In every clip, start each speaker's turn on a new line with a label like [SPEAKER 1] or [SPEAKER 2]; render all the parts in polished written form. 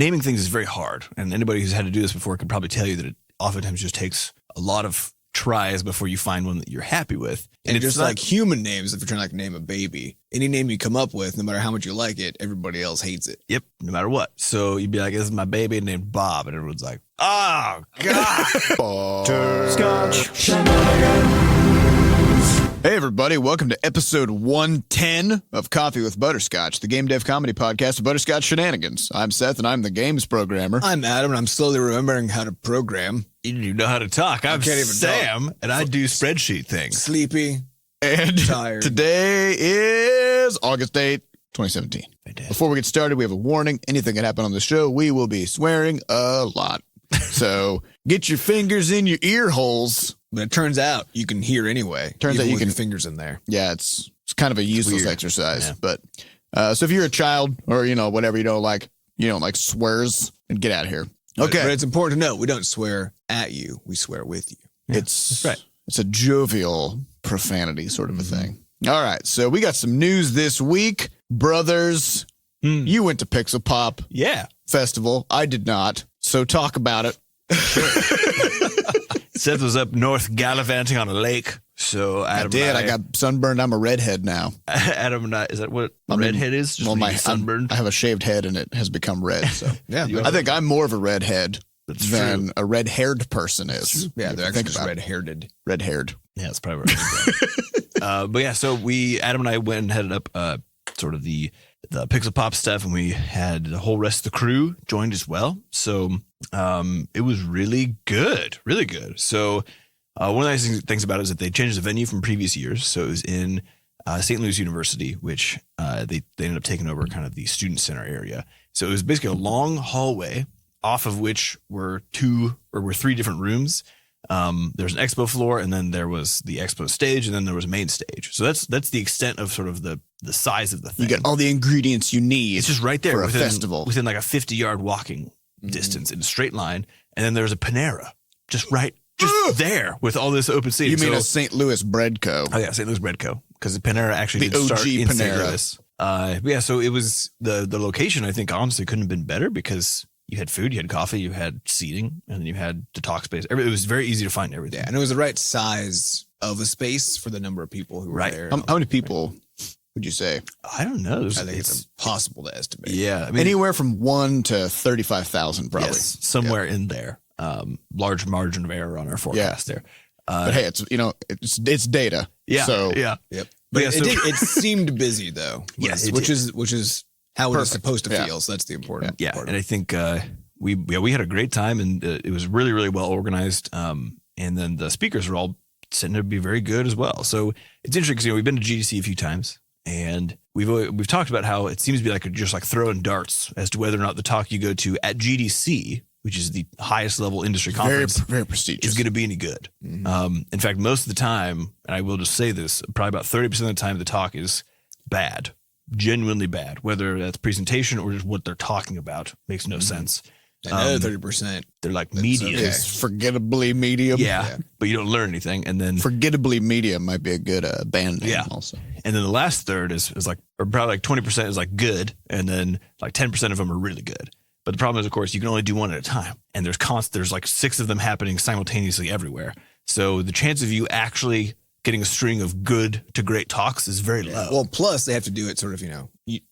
[SPEAKER 1] naming things is very hard. And anybody who's had to do this before could probably tell you that it oftentimes just takes a lot of tries before you find one that you're happy with.
[SPEAKER 2] And it's just like human names, if you're trying to like name a baby, any name you come up with, no matter how much you like it, everybody else hates it.
[SPEAKER 1] Yep, no matter what. So you'd be like, this is my baby named Bob. And everyone's like, oh, God.
[SPEAKER 3] Butterscotch shenanigans.
[SPEAKER 2] Hey, everybody. Welcome to episode 110 of Coffee with Butterscotch, the game dev comedy podcast of Butterscotch Shenanigans. I'm Seth, and I'm the games programmer.
[SPEAKER 3] I'm Adam, and I'm slowly remembering how to program.
[SPEAKER 1] You don't know how to talk. I'm Sam, and I do spreadsheet things.
[SPEAKER 3] Sleepy
[SPEAKER 2] and
[SPEAKER 3] tired.
[SPEAKER 2] Today is August 8th, 2017.
[SPEAKER 1] Fantastic.
[SPEAKER 2] Before we get started, we have a warning. Anything can happen on the show. We will be swearing a lot. So get your fingers in your ear holes.
[SPEAKER 3] But it turns out you can hear anyway.
[SPEAKER 2] Turns out you can
[SPEAKER 3] fingers in there.
[SPEAKER 2] Yeah, it's kind of a useless exercise.
[SPEAKER 1] Yeah.
[SPEAKER 2] But so if you're a child or whatever, you don't like swears, and get out of here. Okay,
[SPEAKER 3] But it's important to note we don't swear at you. We swear with you.
[SPEAKER 1] Yeah,
[SPEAKER 2] it's
[SPEAKER 1] that's right.
[SPEAKER 2] It's a jovial profanity sort of a thing. All right, so we got some news this week, brothers. You went to Pixel Pop
[SPEAKER 1] Yeah.
[SPEAKER 2] Festival. I did not. So talk about it.
[SPEAKER 1] Seth was up north gallivanting on a lake. So Adam
[SPEAKER 2] I did. I got sunburned. I'm a redhead now.
[SPEAKER 1] Adam and I, is that what a redhead is? Just when you get sunburned?
[SPEAKER 2] I have a shaved head and it has become red. So
[SPEAKER 3] Yeah.
[SPEAKER 2] I think I'm more of a redhead
[SPEAKER 1] That's
[SPEAKER 2] than
[SPEAKER 1] true.
[SPEAKER 2] a red-haired person is.
[SPEAKER 3] Yeah,
[SPEAKER 2] If
[SPEAKER 3] they're
[SPEAKER 2] you
[SPEAKER 3] actually
[SPEAKER 2] think
[SPEAKER 3] just
[SPEAKER 2] about it.
[SPEAKER 3] red-haired.
[SPEAKER 2] Red-haired.
[SPEAKER 1] Yeah, that's probably right. But yeah, so Adam and I went and headed up sort of the Pixel Pop stuff, and we had the whole rest of the crew joined as well. So it was really good, really good. So one of the nice things about it is that they changed the venue from previous years. So it was in St. Louis University, which they ended up taking over kind of the student center area. So it was basically a long hallway off of which were three different rooms. There was an expo floor, and then there was the expo stage, and then there was a main stage. So that's the extent of sort of the size of the thing.
[SPEAKER 2] You get all the ingredients you need.
[SPEAKER 1] It's just right there
[SPEAKER 2] for a
[SPEAKER 1] within,
[SPEAKER 2] festival.
[SPEAKER 1] within like a 50-yard walking distance in a straight line. And then there's a Panera just there with all this open seating.
[SPEAKER 2] You mean a St. Louis Bread Co.
[SPEAKER 1] Oh yeah, St. Louis Bread Co. Because the Panera actually
[SPEAKER 2] The
[SPEAKER 1] did start
[SPEAKER 2] OG
[SPEAKER 1] in St.
[SPEAKER 2] Panera.
[SPEAKER 1] Louis. Yeah, so it was the location. I think honestly couldn't have been better because you had food, you had coffee, you had seating, and then you had the talk space. It was very easy to find everything.
[SPEAKER 3] Yeah, and it was the right size of a space for the number of people who were
[SPEAKER 1] Right.
[SPEAKER 3] there.
[SPEAKER 2] How many people would you say?
[SPEAKER 1] I don't know.
[SPEAKER 3] I think it's impossible to estimate.
[SPEAKER 1] Yeah, I mean,
[SPEAKER 2] Anywhere from 1 to 35,000 probably.
[SPEAKER 1] yes, somewhere in there. Large margin of error on our forecast there.
[SPEAKER 2] But hey, it's data.
[SPEAKER 1] Yeah.
[SPEAKER 2] So
[SPEAKER 1] yeah.
[SPEAKER 3] Yep. But
[SPEAKER 1] Yeah, so-
[SPEAKER 3] it seemed busy though.
[SPEAKER 1] Yes, it
[SPEAKER 3] which
[SPEAKER 1] did.
[SPEAKER 3] is how it is
[SPEAKER 2] Perfect.
[SPEAKER 3] supposed to
[SPEAKER 2] Yeah.
[SPEAKER 3] feel. So that's the important
[SPEAKER 1] Yeah,
[SPEAKER 3] part.
[SPEAKER 1] and I think we had a great time, and it was really, really well organized. And then the speakers are all tend to be very good as well. So it's interesting because we've been to GDC a few times, and we've talked about how it seems to be like just like throwing darts as to whether or not the talk you go to at GDC, which is the highest level industry
[SPEAKER 2] very,
[SPEAKER 1] conference,
[SPEAKER 2] very prestigious.
[SPEAKER 1] is going to be any good. In fact, most of the time, and I will just say this, probably about 30% of the time, the talk is bad, genuinely bad. Whether that's presentation or just what they're talking about makes no sense.
[SPEAKER 3] Another 30%.
[SPEAKER 1] They're like medium.
[SPEAKER 3] okay.
[SPEAKER 2] It's forgettably medium.
[SPEAKER 1] Yeah, but you don't learn anything. And then
[SPEAKER 2] Forgettably medium might be a good band name
[SPEAKER 1] Yeah.
[SPEAKER 2] also.
[SPEAKER 1] and then the last third is like, or probably like 20% is like good, and then like 10% of them are really good. But the problem is, of course, you can only do one at a time, and there's like 6 of them happening simultaneously everywhere. So the chance of you actually getting a string of good to great talks is very low.
[SPEAKER 3] Well, plus they have to do it sort of,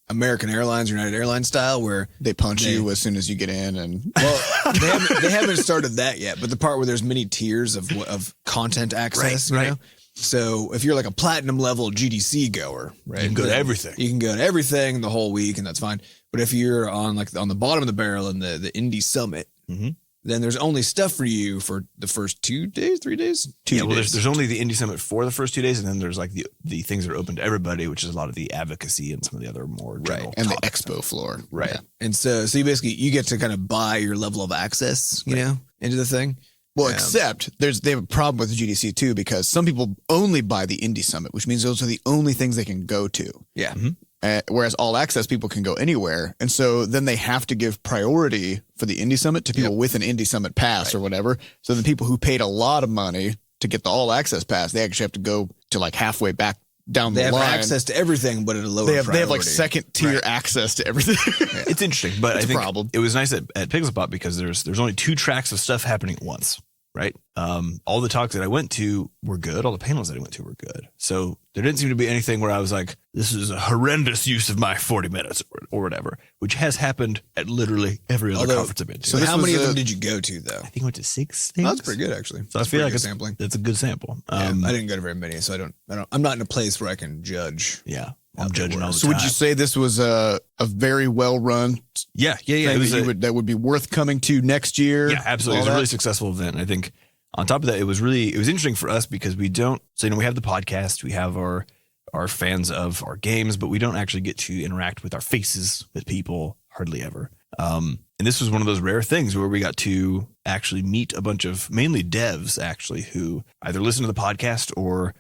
[SPEAKER 3] American Airlines, United Airlines style, where
[SPEAKER 2] They punch you as soon as you get in, and
[SPEAKER 3] they haven't started that yet. But the part where there's many tiers of content access,
[SPEAKER 1] Right,
[SPEAKER 3] you know? So if you're like a platinum level GDC goer, right,
[SPEAKER 1] You can go to
[SPEAKER 3] then
[SPEAKER 1] everything.
[SPEAKER 3] You can go to everything the whole week, and that's fine. But if you're on the bottom of the barrel in the Indie Summit,
[SPEAKER 1] Mhm.
[SPEAKER 3] then there's only stuff for you for the first 2 days, 3 days.
[SPEAKER 1] Yeah, well, there's only the Indie Summit for the first 2 days, and then there's like the things that are open to everybody, which is a lot of the advocacy and some of the other more general
[SPEAKER 2] and the
[SPEAKER 1] topics.
[SPEAKER 2] expo floor.
[SPEAKER 3] Right.
[SPEAKER 2] Yeah.
[SPEAKER 3] And so you basically, you get to kind of buy your level of access, into the thing.
[SPEAKER 2] Well, except they have a problem with the GDC too, because some people only buy the Indie Summit, which means those are the only things they can go to.
[SPEAKER 3] Yeah.
[SPEAKER 2] Whereas all access people can go anywhere. And so then they have to give priority for the Indie Summit to people with an Indie Summit pass or whatever. So the people who paid a lot of money to get the all access pass, they actually have to go to like halfway back down
[SPEAKER 3] They
[SPEAKER 2] the
[SPEAKER 3] have
[SPEAKER 2] line.
[SPEAKER 3] access to everything, but at a lower
[SPEAKER 2] They have like
[SPEAKER 3] priority.
[SPEAKER 2] second tier access to everything.
[SPEAKER 1] It's interesting, but
[SPEAKER 2] It's
[SPEAKER 1] I
[SPEAKER 2] a
[SPEAKER 1] think
[SPEAKER 2] problem.
[SPEAKER 1] it was nice at Pixel Pop because there's only 2 tracks of stuff happening at once, right? All the talks that I went to were good. All the panels that I went to were good. So there didn't seem to be anything where I was like, this is a horrendous use of my 40 minutes or whatever, which has happened at literally every other conference I've been to.
[SPEAKER 3] So
[SPEAKER 2] this
[SPEAKER 3] how many
[SPEAKER 2] was
[SPEAKER 3] of them did you go to, though?
[SPEAKER 1] I think I went to 6 things.
[SPEAKER 3] That's pretty good, actually.
[SPEAKER 1] So I feel like
[SPEAKER 3] sampling.
[SPEAKER 1] it's a good sample.
[SPEAKER 3] I didn't go to very many, so I'm not in a place where I can judge.
[SPEAKER 1] Yeah. I'm judging all the
[SPEAKER 2] So
[SPEAKER 1] time.
[SPEAKER 2] would you say this was a very well run
[SPEAKER 1] Yeah.
[SPEAKER 2] thing that would be worth coming to next year?
[SPEAKER 1] Yeah, absolutely. It was a really successful event. I think on top of that, it was interesting for us because we don't, so, we have the podcast, we have our fans of our games, but we don't actually get to interact with our faces with people hardly ever. And this was one of those rare things where we got to actually meet a bunch of mainly devs actually who either listened to the podcast or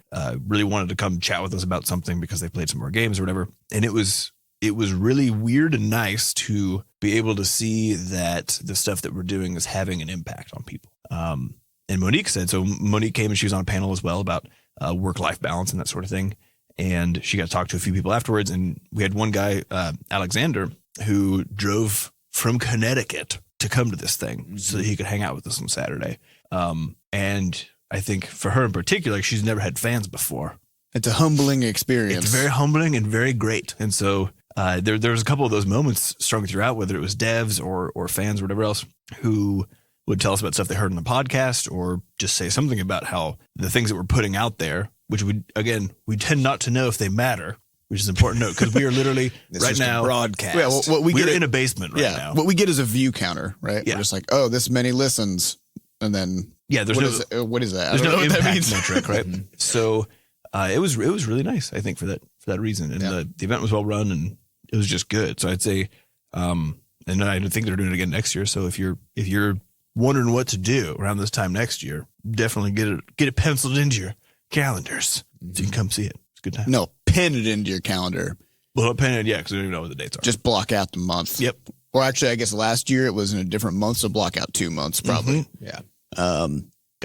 [SPEAKER 1] really wanted to come chat with us about something because they played some more games or whatever. And it was really weird and nice to be able to see that the stuff that we're doing is having an impact on people. And Monique said, so Monique came and she was on a panel as well about work-life balance and that sort of thing. And she got to talk to a few people afterwards. And we had one guy, Alexander, who drove from Connecticut to come to this thing so that he could hang out with us on Saturday. And I think for her in particular, she's never had fans before.
[SPEAKER 2] It's a humbling experience.
[SPEAKER 1] It's very humbling and very great. And so there was a couple of those moments strung throughout, whether it was devs or fans or whatever else, who would tell us about stuff they heard on the podcast or just say something about how the things that we're putting out there, which we tend not to know if they matter, which is an important note because we are literally right now
[SPEAKER 3] broadcast.
[SPEAKER 2] Yeah, well, what we
[SPEAKER 1] we're
[SPEAKER 2] get
[SPEAKER 1] in a basement right now.
[SPEAKER 2] What we get is a view counter, right?
[SPEAKER 1] Yeah.
[SPEAKER 2] We're just like, oh, this many listens. And then
[SPEAKER 1] There's
[SPEAKER 2] what is that? I
[SPEAKER 1] There's
[SPEAKER 2] don't
[SPEAKER 1] no
[SPEAKER 2] know what that
[SPEAKER 1] impact
[SPEAKER 2] means.
[SPEAKER 1] metric, right? So it was really nice, I think, for that reason. And the event was well run and it was just good. So I'd say, and I think they're doing it again next year. So if you're wondering what to do around this time next year, definitely get it penciled into your calendars so you can come see it. It's a good time.
[SPEAKER 2] No, pin it into your calendar.
[SPEAKER 1] Well, not pin it, because we don't even know what the dates are.
[SPEAKER 2] Just block out the month.
[SPEAKER 1] Yep.
[SPEAKER 2] Or actually, I guess last year it was in a different month, so block out 2 months probably.
[SPEAKER 3] Yeah.
[SPEAKER 1] Gotta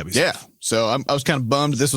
[SPEAKER 1] be
[SPEAKER 2] Yeah.
[SPEAKER 1] safe.
[SPEAKER 2] So I was kind of bummed. This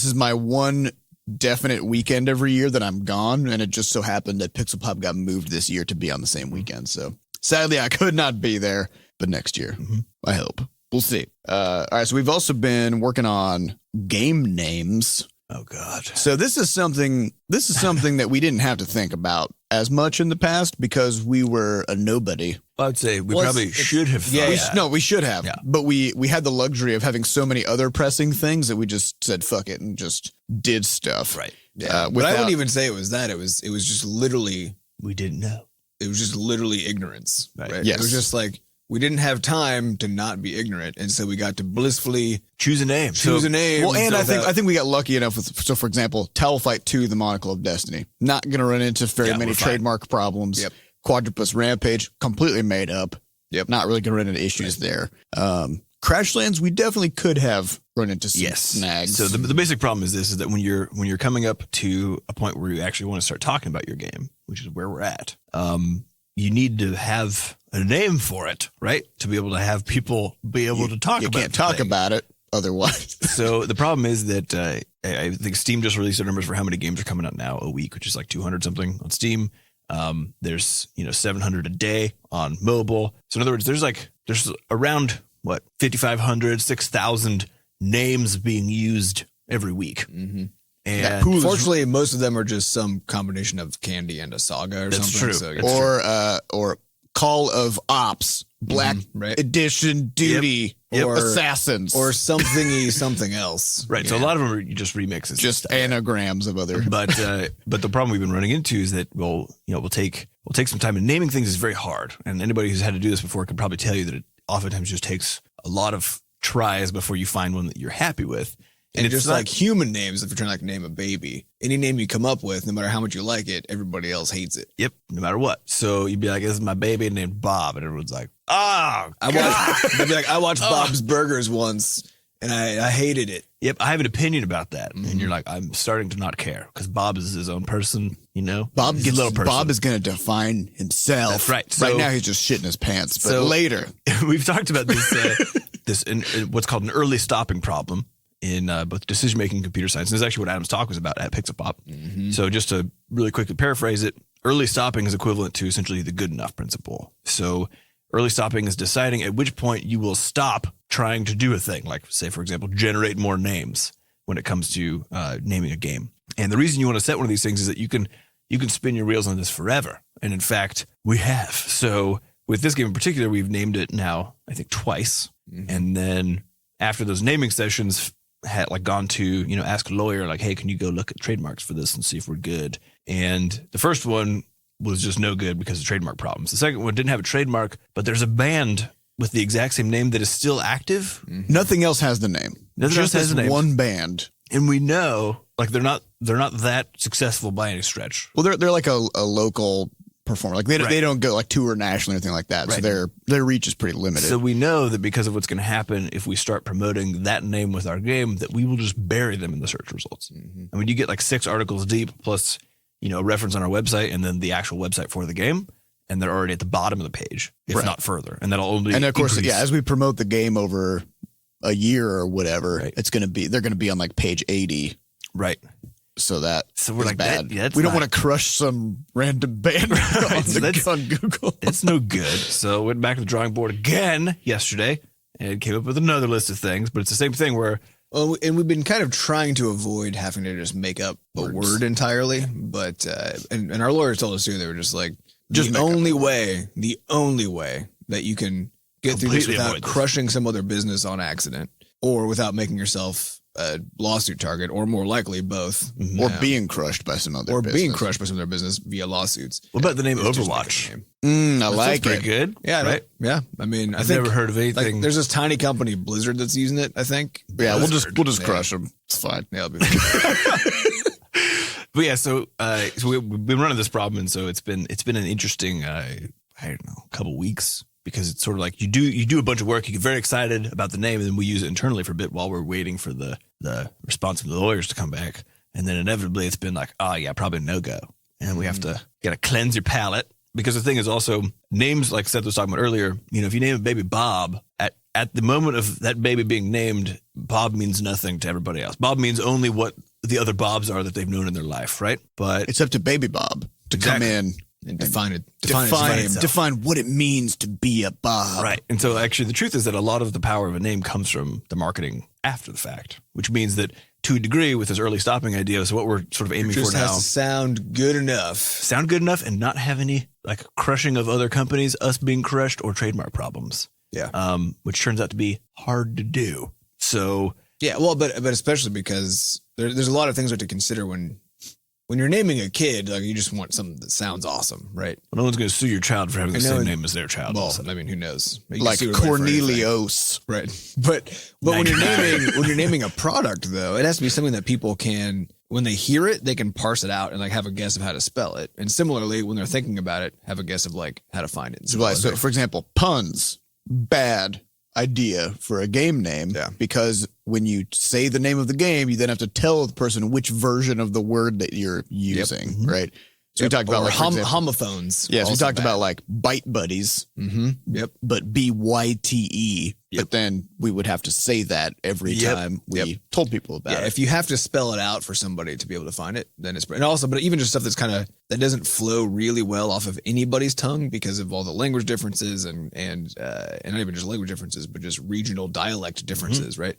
[SPEAKER 2] is my one definite weekend every year that I'm gone, and it just so happened that Pixel Pop got moved this year to be on the same weekend. So sadly, I could not be there, but next year, I hope. We'll see. All right. So we've also been working on game names.
[SPEAKER 1] Oh God.
[SPEAKER 2] So this is something that we didn't have to think about as much in the past because we were a nobody.
[SPEAKER 1] I'd say we
[SPEAKER 3] Well,
[SPEAKER 1] probably should have thought.
[SPEAKER 2] We should have.
[SPEAKER 1] Yeah.
[SPEAKER 2] But we had the luxury of having so many other pressing things that we just said fuck it and just did stuff.
[SPEAKER 1] Right.
[SPEAKER 3] Yeah. But I wouldn't even say it was that. It was just literally
[SPEAKER 1] We didn't know.
[SPEAKER 3] ignorance. Right.
[SPEAKER 2] Yes.
[SPEAKER 3] It was just like we didn't have time to not be ignorant, and so we got to blissfully
[SPEAKER 1] Choose a name.
[SPEAKER 3] choose a name.
[SPEAKER 2] Well, and
[SPEAKER 3] so
[SPEAKER 2] I think we got lucky enough with, so for example, Tower Fight 2, The Monocle of Destiny. Not going to run into very
[SPEAKER 1] Yeah,
[SPEAKER 2] many
[SPEAKER 1] we're fine.
[SPEAKER 2] trademark problems.
[SPEAKER 3] Yep.
[SPEAKER 2] Quadrupus Rampage, completely made up.
[SPEAKER 3] Yep.
[SPEAKER 2] Not really going to run into issues there. Crashlands, we definitely could have run into some
[SPEAKER 1] Yes.
[SPEAKER 2] snags.
[SPEAKER 1] So the basic problem is this: is that when you're coming up to a point where you actually want to start talking about your game, which is where we're at, you need to have a name for it, right? To be able to have people be able to talk
[SPEAKER 2] you
[SPEAKER 1] about.
[SPEAKER 2] can't
[SPEAKER 1] the
[SPEAKER 2] talk
[SPEAKER 1] thing.
[SPEAKER 2] about it otherwise.
[SPEAKER 1] So the problem is that I think Steam just released their numbers for how many games are coming out now a week, which is like 200 something on Steam. There's 700 a day on mobile. So in other words, there's around 5,500, 6,000 names being used every week.
[SPEAKER 3] Mm-hmm.
[SPEAKER 1] And
[SPEAKER 2] pool is-
[SPEAKER 3] Fortunately, most of them are just some combination of candy and a saga or
[SPEAKER 1] That's
[SPEAKER 3] something.
[SPEAKER 1] true.
[SPEAKER 3] So
[SPEAKER 1] That's
[SPEAKER 2] or Call of Ops, Black
[SPEAKER 3] right.
[SPEAKER 2] Edition, Duty,
[SPEAKER 1] Yep.
[SPEAKER 2] or
[SPEAKER 3] Or-
[SPEAKER 2] Assassins,
[SPEAKER 3] or something else.
[SPEAKER 1] right. So a lot of them are just remixes.
[SPEAKER 2] just
[SPEAKER 1] and stuff.
[SPEAKER 2] anagrams of other.
[SPEAKER 1] But the problem we've been running into is that we'll take some time, and naming things is very hard. And anybody who's had to do this before can probably tell you that it oftentimes just takes a lot of tries before you find one that you're happy with.
[SPEAKER 3] And
[SPEAKER 1] it's
[SPEAKER 3] just
[SPEAKER 1] not-
[SPEAKER 3] like human names, if you're trying to name a baby, any name you come up with, no matter how much you like it, everybody else hates it.
[SPEAKER 1] Yep, no matter what. So you'd be like, "This is my baby named Bob," and everyone's like, "Oh,
[SPEAKER 3] They'd be like, I watched Bob's Burgers once, and I hated it.
[SPEAKER 1] yep, I have an opinion about that." And you're like, "I'm starting to not care because Bob is his own person,
[SPEAKER 2] Bob,
[SPEAKER 1] He's a little person.
[SPEAKER 2] Bob is going to define himself.
[SPEAKER 1] That's right. So-
[SPEAKER 2] right now, he's just shitting his pants. But
[SPEAKER 1] So-
[SPEAKER 2] later,
[SPEAKER 1] We've talked about this in what's called an early stopping problem. in both decision-making and computer science. And this is actually what Adam's talk was about at Pixel Pop.
[SPEAKER 3] Mm-hmm.
[SPEAKER 1] So just to really quickly paraphrase it, early stopping is equivalent to essentially the good enough principle. So early stopping is deciding at which point you will stop trying to do a thing, like say, for example, generate more names when it comes to naming a game. And the reason you want to set one of these things is that you can spin your wheels on this forever. And in fact, we have. So with this game in particular, we've named it now, I think, twice. Mm-hmm. And then after those naming sessions had like gone to, ask a lawyer, like, hey, can you go look at trademarks for this and see if we're good? And the first one was just no good because of trademark problems. The second one didn't have a trademark, but there's a band with the exact same name that is still active.
[SPEAKER 2] Mm-hmm. Nothing else has the name.
[SPEAKER 1] Nothing else has the name.
[SPEAKER 2] One band.
[SPEAKER 1] And we know like they're not that successful by any stretch.
[SPEAKER 2] Well, they're like a local performer. Like they don't go like tour nationally or anything like that.
[SPEAKER 1] Right.
[SPEAKER 2] So their reach is pretty limited.
[SPEAKER 1] So we know that because of what's going to happen if we start promoting that name with our game, that we will just bury them in the search results. Mm-hmm. I mean, you get like 6 articles deep plus, a reference on our website and then the actual website for the game. And they're already at the bottom of the page, if not further. And that'll only
[SPEAKER 2] And of course,
[SPEAKER 1] increase.
[SPEAKER 2] as we promote the game over a year or whatever, they're going to be on like page 80.
[SPEAKER 1] Right.
[SPEAKER 2] So
[SPEAKER 1] we're like
[SPEAKER 2] bad.
[SPEAKER 1] We
[SPEAKER 2] don't want to crush some random band on Google.
[SPEAKER 1] It's no good. So went back to the drawing board again yesterday and came up with another list of things. But it's the same thing where.
[SPEAKER 3] Well, and we've been kind of trying to avoid having to just make up a word entirely. But and our lawyers told us too, they were just like, the only way that you can get through this without crushing some other business on accident or without making yourself a lawsuit target, or more likely both,
[SPEAKER 2] or being crushed by some other
[SPEAKER 3] business via lawsuits.
[SPEAKER 1] What about the name Overwatch?
[SPEAKER 2] I like it.
[SPEAKER 1] Pretty good.
[SPEAKER 3] Yeah,
[SPEAKER 1] right.
[SPEAKER 3] Yeah, I mean,
[SPEAKER 1] I've never heard of anything.
[SPEAKER 3] Like, there's this tiny company, Blizzard, that's using it. I think.
[SPEAKER 2] Yeah, we'll just crush them. It's fine.
[SPEAKER 3] Yeah, it'll be fine.
[SPEAKER 1] But yeah, so we've been running this problem, and so it's been an interesting, couple weeks. Because it's sort of like you do a bunch of work, you get very excited about the name, and then we use it internally for a bit while we're waiting for the response from the lawyers to come back. And then inevitably it's been like, oh yeah, probably no go. And we have to gotta cleanse your palate. Because the thing is also names, like Seth was talking about earlier, if you name a baby Bob, at the moment of that baby being named, Bob means nothing to everybody else. Bob means only what the other Bobs are that they've known in their life, right? But
[SPEAKER 2] it's up to baby Bob to come in
[SPEAKER 3] and define
[SPEAKER 2] what it means to be a Bob.
[SPEAKER 1] Right. And so actually the truth is that a lot of the power of a name comes from the marketing after the fact, which means that to a degree with this early stopping idea, so what we're sort of aiming for now.
[SPEAKER 3] Has to sound good enough
[SPEAKER 1] and not have any like crushing of other companies, us being crushed, or trademark problems.
[SPEAKER 3] Yeah.
[SPEAKER 1] Which turns out to be hard to do. So
[SPEAKER 3] yeah, well, but especially because there's a lot of things we have to consider when you're naming a kid, like you just want something that sounds awesome, right?
[SPEAKER 1] Well, no one's going to sue your child for having the same name as their child.
[SPEAKER 3] Well, I mean, who knows?
[SPEAKER 2] Like Cornelius,
[SPEAKER 3] right? But when you're naming a product, though, it has to be something that people can, when they hear it, they can parse it out and like have a guess of how to spell it. And similarly, when they're thinking about it, have a guess of like how to find it.
[SPEAKER 2] So, for example, puns, bad idea for a game name, because when you say the name of the game, you then have to tell the person which version of the word that you're using, right? So we talked about like
[SPEAKER 3] homophones.
[SPEAKER 2] Yes, we talked about like bite buddies.
[SPEAKER 3] Mm-hmm.
[SPEAKER 2] Yep. But BYTE. But then we would have to say that every time we told people about it.
[SPEAKER 3] Yeah, if you have to spell it out for somebody to be able to find it, then it's, and also, but even just stuff that's that doesn't flow really well off of anybody's tongue because of all the language differences and not even just language differences, but just regional dialect differences, right?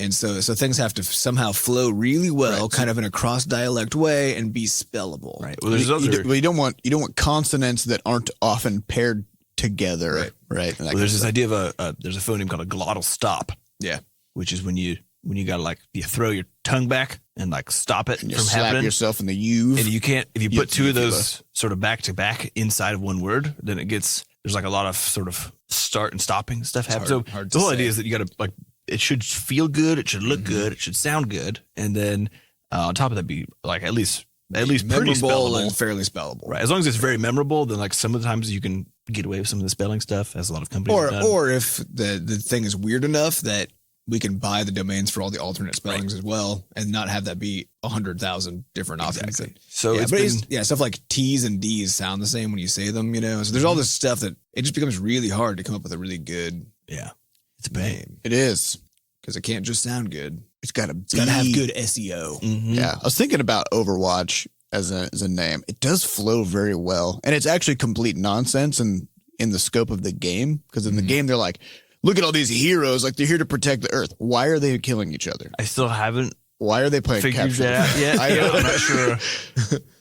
[SPEAKER 3] And so things have to somehow flow really well, kind of in a cross dialect way, and be spellable.
[SPEAKER 1] Right. Well, you
[SPEAKER 2] don't want consonants that aren't often paired together. Right.
[SPEAKER 1] Well, there's this idea of there's a phoneme called a glottal stop.
[SPEAKER 3] Yeah.
[SPEAKER 2] Which
[SPEAKER 1] is when you gotta like you throw your tongue back and like stop it from
[SPEAKER 2] slap
[SPEAKER 1] happening.
[SPEAKER 2] Yourself in the U.
[SPEAKER 1] And you can't if you put two of those sort of back to back inside of one word, then there's like a lot of sort of start and stopping stuff happens. So the whole idea is that you gotta like. It should feel good. It should look good. It should sound good. And then on top of that, be like at least pretty spellable
[SPEAKER 3] and fairly spellable.
[SPEAKER 1] Right. As long as it's very memorable, then like some of the times you can get away with some of the spelling stuff, as a lot of companies have done.
[SPEAKER 3] Or if the thing is weird enough that we can buy the domains for all the alternate spellings as well, and not have that be 100,000 different options.
[SPEAKER 1] Exactly. So
[SPEAKER 3] stuff like T's and D's sound the same when you say them. So there's all this stuff that it just becomes really hard to come up with a really good.
[SPEAKER 1] Yeah. It's a pain.
[SPEAKER 2] It is.
[SPEAKER 3] because it can't just sound good.
[SPEAKER 2] It's got to
[SPEAKER 3] have good SEO.
[SPEAKER 1] Mhm.
[SPEAKER 2] Yeah, I was thinking about Overwatch as a name. It does flow very well, and it's actually complete nonsense in the scope of the game, because in the game they're like, look at all these heroes, like they're here to protect the Earth. Why are they killing each other?
[SPEAKER 1] I still haven't
[SPEAKER 2] Why are they playing
[SPEAKER 1] figured
[SPEAKER 2] capture?
[SPEAKER 1] that out yet. I'm not sure.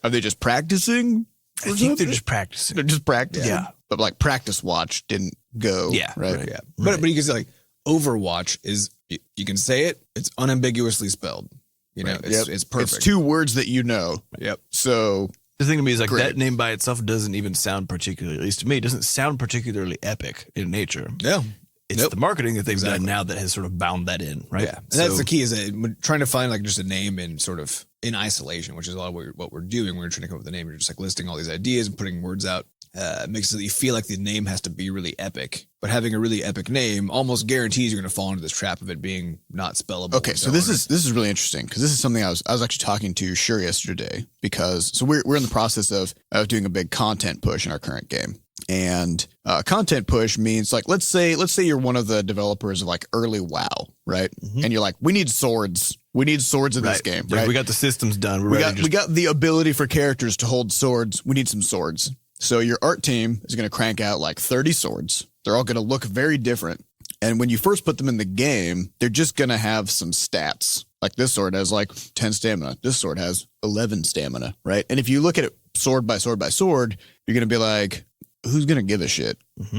[SPEAKER 2] Are they just practicing?
[SPEAKER 1] I think they're just practicing.
[SPEAKER 2] They're just practicing.
[SPEAKER 1] Yeah.
[SPEAKER 2] But like Practice Watch didn't go.
[SPEAKER 1] Yeah,
[SPEAKER 2] Right.
[SPEAKER 1] right.
[SPEAKER 3] Yeah. But you can say like Overwatch is, you can say it, it's unambiguously spelled. You know,
[SPEAKER 2] Right.
[SPEAKER 3] it's perfect.
[SPEAKER 2] It's two words that you know.
[SPEAKER 3] Yep.
[SPEAKER 2] So
[SPEAKER 1] The thing to me is like
[SPEAKER 2] Great.
[SPEAKER 1] that name by itself doesn't even sound particularly, at least to me, it doesn't sound particularly epic in nature.
[SPEAKER 3] Yeah.
[SPEAKER 1] It's
[SPEAKER 3] Nope.
[SPEAKER 1] the marketing that they've
[SPEAKER 3] Exactly.
[SPEAKER 1] done now that has sort of bound that in, right?
[SPEAKER 3] Yeah. And that's the key, is that when trying to find like just a name in sort of in isolation, which is a lot of what we're doing. When we're trying to come up with a name, you're just like listing all these ideas and putting words out. It makes it so that you feel like the name has to be really epic, but having a really epic name almost guarantees you're going to fall into this trap of it being not spellable.
[SPEAKER 2] okay, so this is really interesting, because this is something I was actually talking to Sure yesterday, because so we're in the process of doing a big content push in our current game. And content push means like, let's say you're one of the developers of like early WoW, right? And you're like, we need swords. We need swords in this game,
[SPEAKER 1] Like,
[SPEAKER 2] right?
[SPEAKER 1] we got the systems done. We're
[SPEAKER 2] We
[SPEAKER 1] ready to
[SPEAKER 2] got the ability for characters to hold swords. We need some swords. So your art team is going to crank out like 30 swords. They're all going to look very different. And when you first put them in the game, they're just going to have some stats. Like this sword has like 10 stamina. This sword has 11 stamina, right? And if you look at it sword by sword by sword, you're going to be like, who's going to give a shit?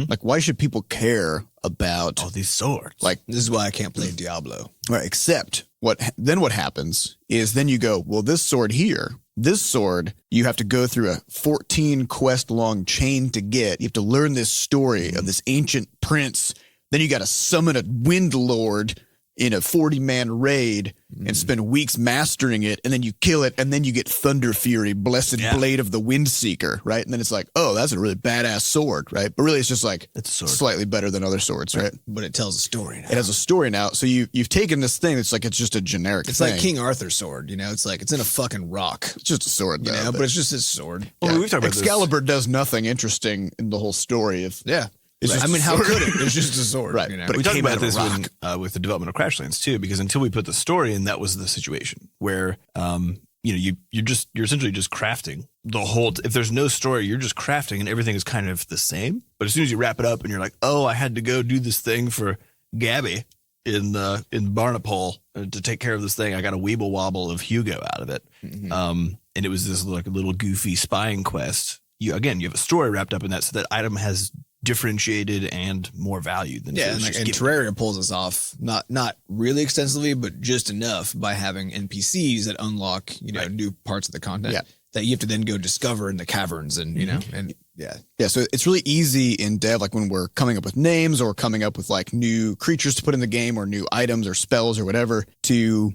[SPEAKER 2] Like, why should people care about
[SPEAKER 1] all these swords.
[SPEAKER 2] like,
[SPEAKER 3] This is why I can't play Diablo.
[SPEAKER 2] right, except what happens is then you go, well, this sword here, this sword, you have to go through a 14 quest long chain to get. You have to learn this story of this ancient prince. Then you got to summon a wind lord in a 40-man raid and spend weeks mastering it, and then you kill it, and then you get Thunder Fury, Blessed Blade of the Windseeker, right? And then it's like, oh, that's a really badass sword, right? But really, it's just like
[SPEAKER 1] It's a sword.
[SPEAKER 2] slightly better than other swords, right?
[SPEAKER 3] But it tells a story now.
[SPEAKER 2] It has a story now. So you've taken this thing that's like, it's just a generic
[SPEAKER 3] It's
[SPEAKER 2] thing.
[SPEAKER 3] like King Arthur's sword, you know? It's like, it's in a fucking rock,
[SPEAKER 2] It's just a sword,
[SPEAKER 3] you
[SPEAKER 2] though.
[SPEAKER 3] know? But it's just his sword.
[SPEAKER 1] Well, we've talked about this.
[SPEAKER 2] Excalibur does nothing interesting in the whole story.
[SPEAKER 3] Yeah.
[SPEAKER 2] It's just
[SPEAKER 3] I mean,
[SPEAKER 2] a
[SPEAKER 3] how
[SPEAKER 2] sword.
[SPEAKER 3] could it? It's just a sword,
[SPEAKER 2] Right.
[SPEAKER 3] You know?
[SPEAKER 2] But
[SPEAKER 1] We
[SPEAKER 2] it
[SPEAKER 1] talked
[SPEAKER 2] came out
[SPEAKER 1] about
[SPEAKER 2] of a
[SPEAKER 1] this with the development of Crashlands too, because until we put the story in, that was the situation where, you're essentially just crafting the whole. If there's no story, you're just crafting, and everything is kind of the same. But as soon as you wrap it up, and you're like, oh, I had to go do this thing for Gabby in Barnapole to take care of this thing. I got a weeble wobble of Hugo out of it, and it was this like a little goofy spying quest. You have a story wrapped up in that, so that item has differentiated and more value than if it
[SPEAKER 3] Yeah,
[SPEAKER 1] was
[SPEAKER 3] and
[SPEAKER 1] just given.
[SPEAKER 3] Terraria pulls us off not really extensively, but just enough by having NPCs that unlock new parts of the content that you have to then go discover in the caverns, and and
[SPEAKER 2] Yeah, so it's really easy in dev, like when we're coming up with names or coming up with like new creatures to put in the game or new items or spells or whatever, to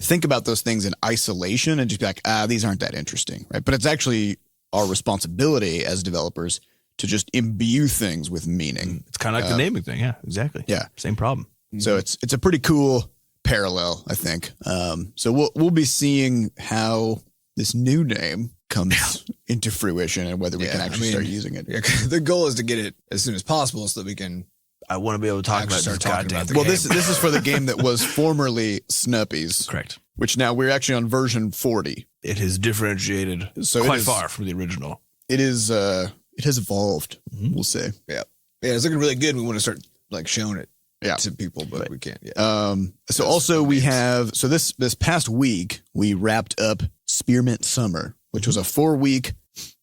[SPEAKER 2] think about those things in isolation and just be like, these aren't that interesting, right? But it's actually our responsibility as developers to just imbue things with meaning.
[SPEAKER 1] It's kind of like the naming thing. Yeah, exactly.
[SPEAKER 2] Yeah.
[SPEAKER 1] Same problem.
[SPEAKER 2] So it's a pretty cool parallel, I think. So we'll be seeing how this new name comes into fruition and whether we can actually start using it.
[SPEAKER 3] Yeah, the goal is to get it as soon as possible so that we can.
[SPEAKER 1] I want to be able to talk
[SPEAKER 3] Actually
[SPEAKER 1] about
[SPEAKER 3] start
[SPEAKER 1] this
[SPEAKER 3] talking
[SPEAKER 1] goddamn
[SPEAKER 3] about the
[SPEAKER 1] thing.
[SPEAKER 2] Well, this is for the game that was formerly Snuppies,
[SPEAKER 1] Correct.
[SPEAKER 2] which now we're actually on version 40.
[SPEAKER 1] It has differentiated
[SPEAKER 2] So it
[SPEAKER 1] quite
[SPEAKER 2] is-
[SPEAKER 1] far from the original.
[SPEAKER 2] It has evolved, we'll say.
[SPEAKER 3] Yeah, it's looking really good. We want to start like showing it
[SPEAKER 2] Yeah.
[SPEAKER 3] to people, but we can't yet.
[SPEAKER 2] So also we have, so this past week, we wrapped up Spearmint Summer, which was a 4-week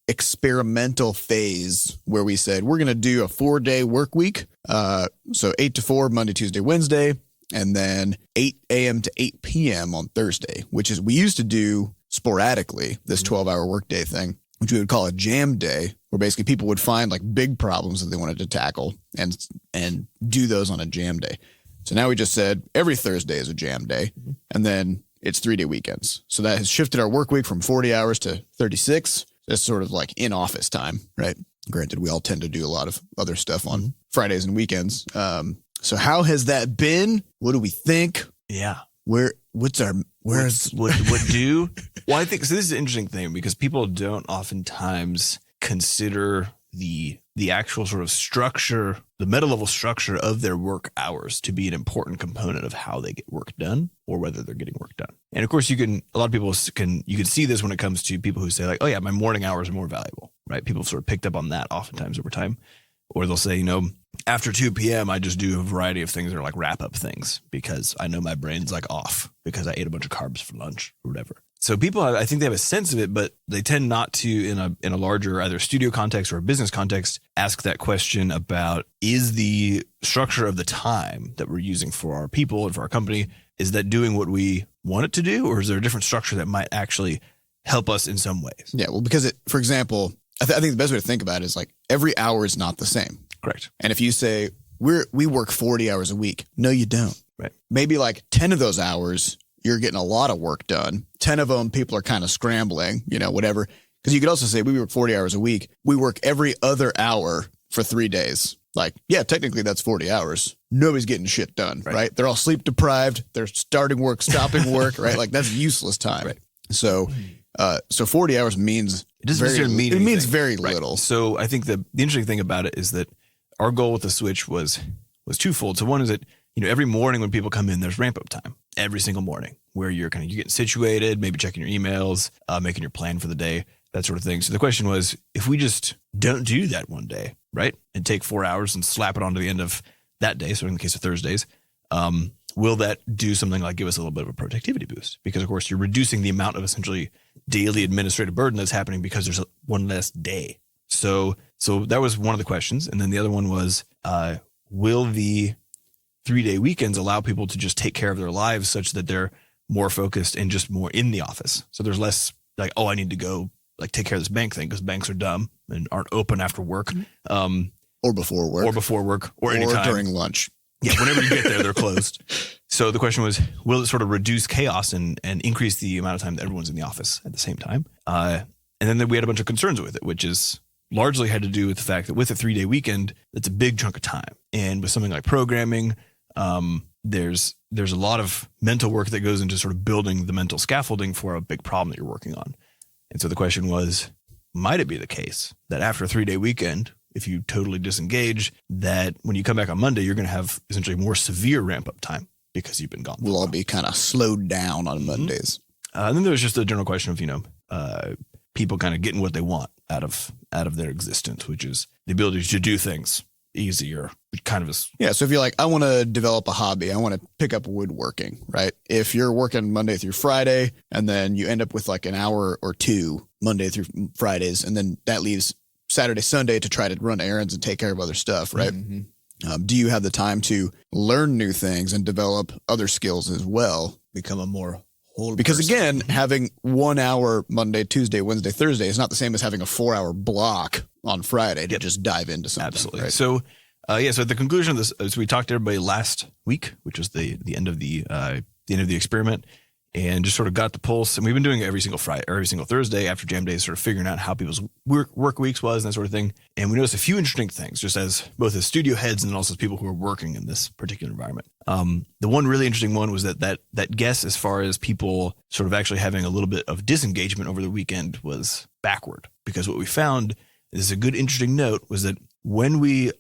[SPEAKER 2] experimental phase where we said, we're going to do a 4-day work week. So 8 to 4, Monday, Tuesday, Wednesday, and then 8 a.m. to 8 p.m. on Thursday, which is, we used to do sporadically this 12-hour workday thing, which we would call a jam day, where basically people would find like big problems that they wanted to tackle and do those on a jam day. So now we just said every Thursday is a jam day, and then it's 3-day weekends. So that has shifted our work week from 40 hours to 36. That's sort of like in office time, right? Granted, we all tend to do a lot of other stuff on Fridays and weekends. So how has that been? What do we think?
[SPEAKER 1] Yeah.
[SPEAKER 2] What
[SPEAKER 1] do? Well, I think so. This is an interesting thing because people don't oftentimes consider the the actual sort of structure, the meta level structure of their work hours to be an important component of how they get work done or whether they're getting work done. And of course you can see this when it comes to people who say like, oh yeah, my morning hours are more valuable, right? People sort of picked up on that oftentimes over time, or they'll say, after 2 p.m. I just do a variety of things that are like wrap up things because I know my brain's like off because I ate a bunch of carbs for lunch or whatever. So people, I think they have a sense of it, but they tend not to, in a larger either studio context or a business context, ask that question about, is the structure of the time that we're using for our people and for our company, is that doing what we want it to do? Or is there a different structure that might actually help us in some ways?
[SPEAKER 2] Yeah, well, because for example, I think the best way to think about it is like every hour is not the same.
[SPEAKER 1] Correct.
[SPEAKER 2] And if you say we work 40 hours a week, no, you don't.
[SPEAKER 1] Right.
[SPEAKER 2] Maybe like 10 of those hours, you're getting a lot of work done. 10 of them, people are kind of scrambling, whatever. Because you could also say we work 40 hours a week. We work every other hour for 3 days. Like, yeah, technically that's 40 hours. Nobody's getting shit done, right? They're all sleep deprived. They're starting work, stopping work, right? Like that's useless time.
[SPEAKER 1] Right.
[SPEAKER 2] So 40 hours means
[SPEAKER 1] it doesn't necessarily mean
[SPEAKER 2] it means
[SPEAKER 1] anything.
[SPEAKER 2] very
[SPEAKER 1] Right.
[SPEAKER 2] little.
[SPEAKER 1] So I think the interesting thing about it is that our goal with the Switch was twofold. So one is that, every morning when people come in, there's ramp up time every single morning where you're getting situated, maybe checking your emails, making your plan for the day, that sort of thing. So the question was, if we just don't do that one day, right, and take 4 hours and slap it onto the end of that day, so in the case of Thursdays, will that do something like give us a little bit of a productivity boost? Because of course you're reducing the amount of essentially daily administrative burden that's happening because there's one less day. So that was one of the questions. And then the other one was, will the 3-day weekends allow people to just take care of their lives such that they're more focused and just more in the office? So there's less like, oh, I need to go like take care of this bank thing because banks are dumb and aren't open after work.
[SPEAKER 2] Or before work.
[SPEAKER 1] Or anytime.
[SPEAKER 2] During lunch.
[SPEAKER 1] Yeah, whenever you get there, they're closed. So the question was, will it sort of reduce chaos and increase the amount of time that everyone's in the office at the same time? And then we had a bunch of concerns with it, which is largely had to do with the fact that with a 3-day weekend, it's a big chunk of time. And with something like programming, there's a lot of mental work that goes into sort of building the mental scaffolding for a big problem that you're working on. And so the question was, might it be the case that after a 3-day weekend, if you totally disengage, that when you come back on Monday, you're going to have essentially more severe ramp up time because you've been gone.
[SPEAKER 2] We'll all be kind of slowed down on Mondays.
[SPEAKER 1] And then there was just a general question of, people kind of getting what they want out of their existence, which is the ability to do things easier, which kind of is. Yeah.
[SPEAKER 2] So if you're like, I want to develop a hobby, I want to pick up woodworking, right? If you're working Monday through Friday and then you end up with like an hour or two Monday through Fridays, and then that leaves Saturday, Sunday to try to run errands and take care of other stuff, right? Mm-hmm. Do you have the time to learn new things and develop other skills as well?
[SPEAKER 3] Become a more whole
[SPEAKER 2] Because
[SPEAKER 3] person.
[SPEAKER 2] again, having 1 hour Monday, Tuesday, Wednesday, Thursday is not the same as having a 4-hour block on Friday to just dive into something.
[SPEAKER 1] Absolutely.
[SPEAKER 2] Right?
[SPEAKER 1] So, so at the conclusion of this, as we talked to everybody last week, which was the end of the experiment, and just sort of got the pulse. And we've been doing it every single Friday or every single Thursday after jam days, sort of figuring out how people's work weeks was and that sort of thing. And we noticed a few interesting things, just as both as studio heads and also as people who are working in this particular environment. The one really interesting one was that guess as far as people sort of actually having a little bit of disengagement over the weekend was backward, because what we found, this is a good interesting note, was that when we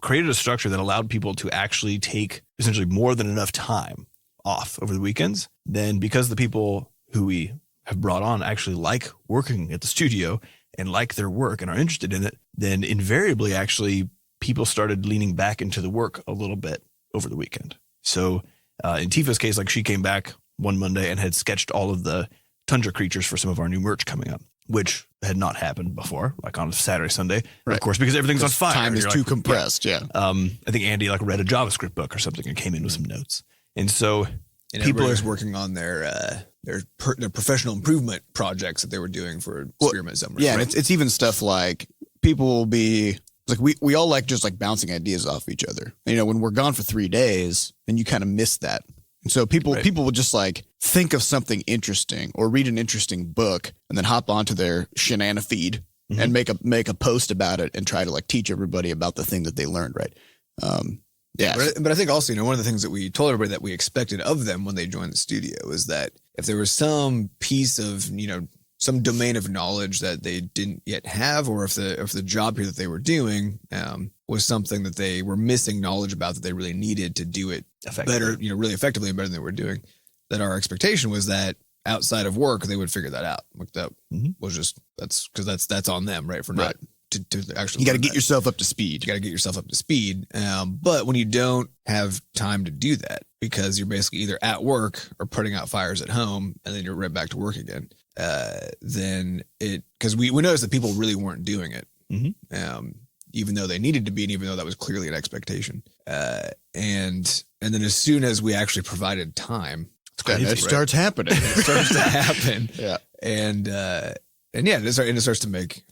[SPEAKER 1] created a structure that allowed people to actually take essentially more than enough time off over the weekends, then because the people who we have brought on actually like working at the studio and like their work and are interested in it, then invariably actually people started leaning back into the work a little bit over the weekend. So in Tifa's case, like she came back one Monday and had sketched all of the tundra creatures for some of our new merch coming up, which had not happened before, like on Saturday, Sunday,
[SPEAKER 2] right.
[SPEAKER 1] Of course, because everything's on fire.
[SPEAKER 2] Time is too compressed. Yeah.
[SPEAKER 1] I think Andy like read a JavaScript book or something and came in with some notes. And so
[SPEAKER 3] people are working on their professional improvement projects that they were doing for experiment summers.
[SPEAKER 2] Yeah.
[SPEAKER 3] Right?
[SPEAKER 2] And it's even stuff like people will be like, we all like just like bouncing ideas off each other. And, when we're gone for 3 days, then you kind of miss that. And so people will just like think of something interesting or read an interesting book and then hop onto their Shenana feed and make a post about it and try to like teach everybody about the thing that they learned. Right. Yeah.
[SPEAKER 3] But I think also, one of the things that we told everybody that we expected of them when they joined the studio is that if there was some piece of, some domain of knowledge that they didn't yet have, or if the job here that they were doing was something that they were missing knowledge about that they really needed to do it better, really effectively and better than they were doing. That our expectation was that outside of work they would figure that out. Like that was just that's on them, right? For not to actually,
[SPEAKER 2] you got to get yourself up to speed.
[SPEAKER 3] You got to get yourself up to speed. But when you don't have time to do that because you're basically either at work or putting out fires at home, and then you're right back to work again, then because we noticed that people really weren't doing it, even though they needed to be, and even though that was clearly an expectation. And then as soon as we actually provided time,
[SPEAKER 2] it starts happening.
[SPEAKER 3] It starts to happen.
[SPEAKER 2] Yeah.
[SPEAKER 3] And yeah, it starts to make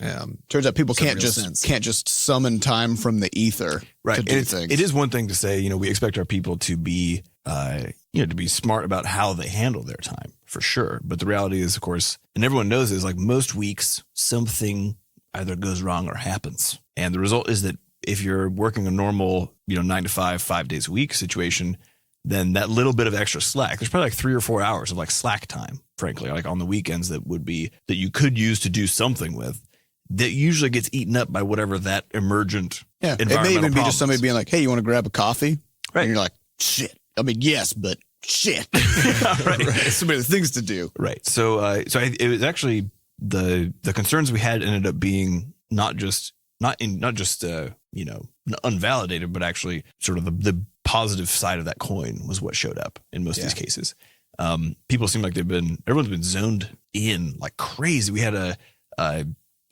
[SPEAKER 2] turns out people can't just summon time from the ether to do things.
[SPEAKER 1] It is one thing to say, we expect our people to be to be smart about how they handle their time, for sure. But the reality is, of course, and everyone knows is like most weeks something either goes wrong or happens. And the result is that if you're working a normal, 9 to 5, 5 days a week situation, then that little bit of extra slack, there's probably like 3 or 4 hours of like slack time, frankly, like on the weekends that you could use to do something with, that usually gets eaten up by whatever that emergent environmental
[SPEAKER 2] it may even be just somebody
[SPEAKER 1] is.
[SPEAKER 2] being like, hey, you want to grab a coffee?
[SPEAKER 1] Right.
[SPEAKER 2] And you're like, shit. I mean, yes, but shit.
[SPEAKER 1] Right.
[SPEAKER 2] So many things to do.
[SPEAKER 1] Right. So it was actually the concerns we had ended up being not just unvalidated, but actually sort of the positive side of that coin was what showed up in most of these cases. People seem like everyone's been zoned in like crazy. We had a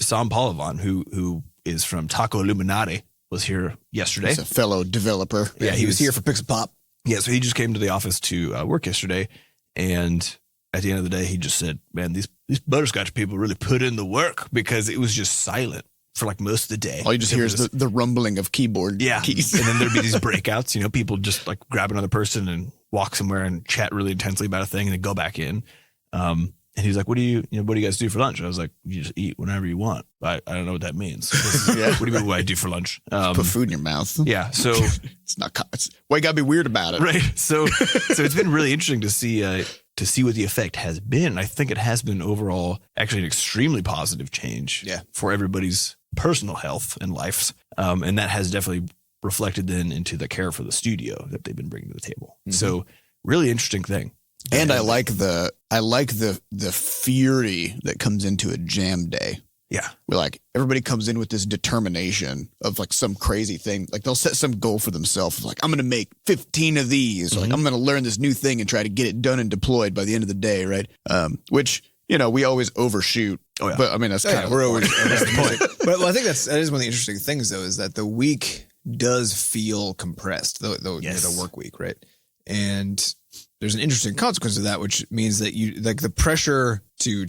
[SPEAKER 1] Sam Palavan who is from Taco Illuminati was here yesterday.
[SPEAKER 2] He's a fellow developer.
[SPEAKER 3] Yeah, he was here for Pixel Pop.
[SPEAKER 1] Yeah, so he just came to the office to work yesterday, and at the end of the day, he just said, "Man, these Butterscotch people really put in the work," because it was just silent for like most of the day.
[SPEAKER 2] All you just hear is the rumbling of keyboard keys.
[SPEAKER 1] And then there'd be these breakouts, people just like grab another person and walk somewhere and chat really intensely about a thing and then go back in. And he was like, what do you guys do for lunch? And I was like, you just eat whenever you want. I don't know what that means. What do you mean what I do for lunch?
[SPEAKER 2] Put food in your mouth.
[SPEAKER 1] Yeah. So
[SPEAKER 2] it's not, why you gotta be weird about it.
[SPEAKER 1] Right. So it's been really interesting to see what the effect has been. I think it has been overall actually an extremely positive change for everybody's personal health and lives. And that has definitely reflected then into the care for the studio that they've been bringing to the table. So really interesting thing.
[SPEAKER 2] And I like the fury that comes into a jam day.
[SPEAKER 1] Yeah.
[SPEAKER 2] Where like everybody comes in with this determination of like some crazy thing. Like they'll set some goal for themselves. Like I'm going to make 15 of these. Like I'm going to learn this new thing and try to get it done and deployed by the end of the day. Right. Which, we always overshoot. Oh, yeah. But I mean, that's kind of, we're always, that's the point.
[SPEAKER 3] But I think that is one of the interesting things though, is that the week does feel compressed, the work week. Right. And there's an interesting consequence of that, which means that you like the pressure to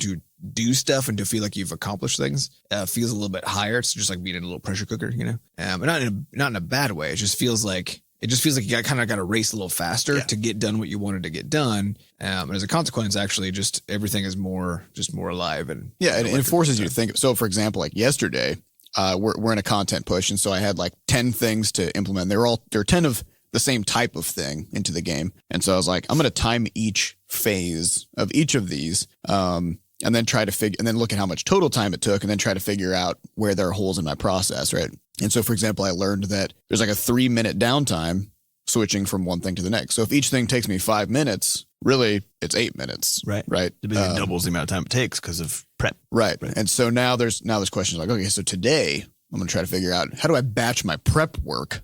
[SPEAKER 3] do stuff and to feel like you've accomplished things feels a little bit higher. It's just like being in a little pressure cooker, but not in a bad way. It just feels like you kind of got to race a little faster to get done what you wanted to get done. And as a consequence, actually, just everything is more alive and
[SPEAKER 2] it forces you to think. So, for example, like yesterday, we're in a content push, and so I had like 10 things to implement. There are 10 of the same type of thing into the game. And so I was like, I'm going to time each phase of each of these, and then and then look at how much total time it took and then try to figure out where there are holes in my process. Right. And so, for example, I learned that there's like a 3-minute downtime switching from one thing to the next. So if each thing takes me 5 minutes, really it's 8 minutes.
[SPEAKER 1] Right.
[SPEAKER 2] Right.
[SPEAKER 1] It basically doubles the amount of time it takes because of prep.
[SPEAKER 2] Right. And so now there's questions like, okay, so today I'm going to try to figure out how do I batch my prep work,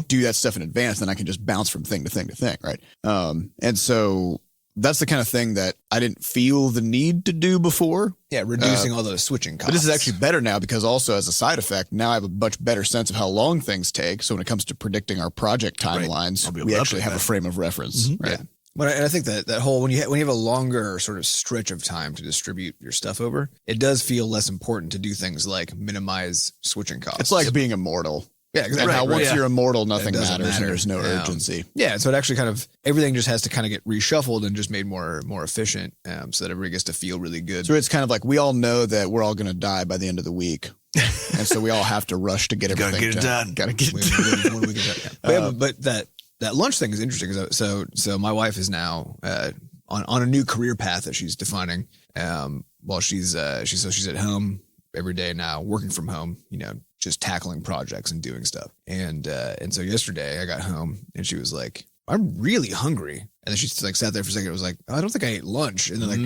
[SPEAKER 2] do that stuff in advance, then I can just bounce from thing to thing to thing, right? And so that's the kind of thing that I didn't feel the need to do before.
[SPEAKER 3] Yeah, reducing all those switching costs.
[SPEAKER 2] But this is actually better now because also as a side effect, now I have a much better sense of how long things take. So when it comes to predicting our project timelines, we actually have a frame of reference, right?
[SPEAKER 3] Yeah. But I think that whole when you have a longer sort of stretch of time to distribute your stuff over, it does feel less important to do things like minimize switching costs.
[SPEAKER 2] It's like being immortal.
[SPEAKER 3] Yeah, exactly.
[SPEAKER 2] And once you're immortal, nothing matters and there's no urgency.
[SPEAKER 3] Yeah, so it actually kind of everything just has to kind of get reshuffled and just made more efficient, so that everybody gets to feel really good.
[SPEAKER 2] So it's kind of like we all know that we're all going to die by the end of the week. And so we all have to rush to get everything done. Gotta get it done.
[SPEAKER 3] But that lunch thing is interesting. So my wife is now on a new career path that she's defining. While she's at home every day now, working from home, just tackling projects and doing stuff. And so yesterday I got home and she was like, I'm really hungry. And then she like sat there for a second. It was like, oh, I don't think I ate lunch. And then like,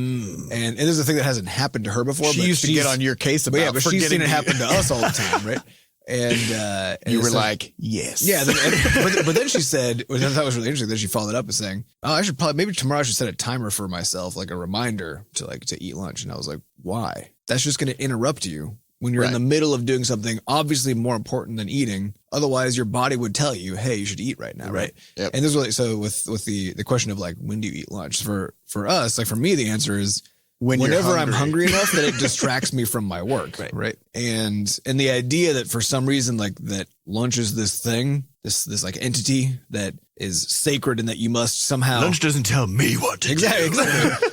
[SPEAKER 3] and this is a thing that hasn't happened to her before.
[SPEAKER 2] She used to get on your case about
[SPEAKER 3] but she's seen it happen to us all the time, right? And
[SPEAKER 2] you were like, yes.
[SPEAKER 3] Yeah. But then she said, which I thought was really interesting, then she followed up with saying, oh, I should maybe tomorrow I should set a timer for myself, like a reminder to eat lunch. And I was like, why? That's just going to interrupt you when you're in the middle of doing something obviously more important than eating. Otherwise, your body would tell you, hey, you should eat right now. Right.
[SPEAKER 2] Yep.
[SPEAKER 3] And this is really, so with the question of like, when do you eat lunch? For us, like for me, the answer is, whenever I'm hungry enough that it distracts me from my work. Right. And the idea that for some reason, like that lunch is this thing, this like entity that is sacred and that you must somehow.
[SPEAKER 1] Lunch doesn't tell me what to do.
[SPEAKER 3] Exactly.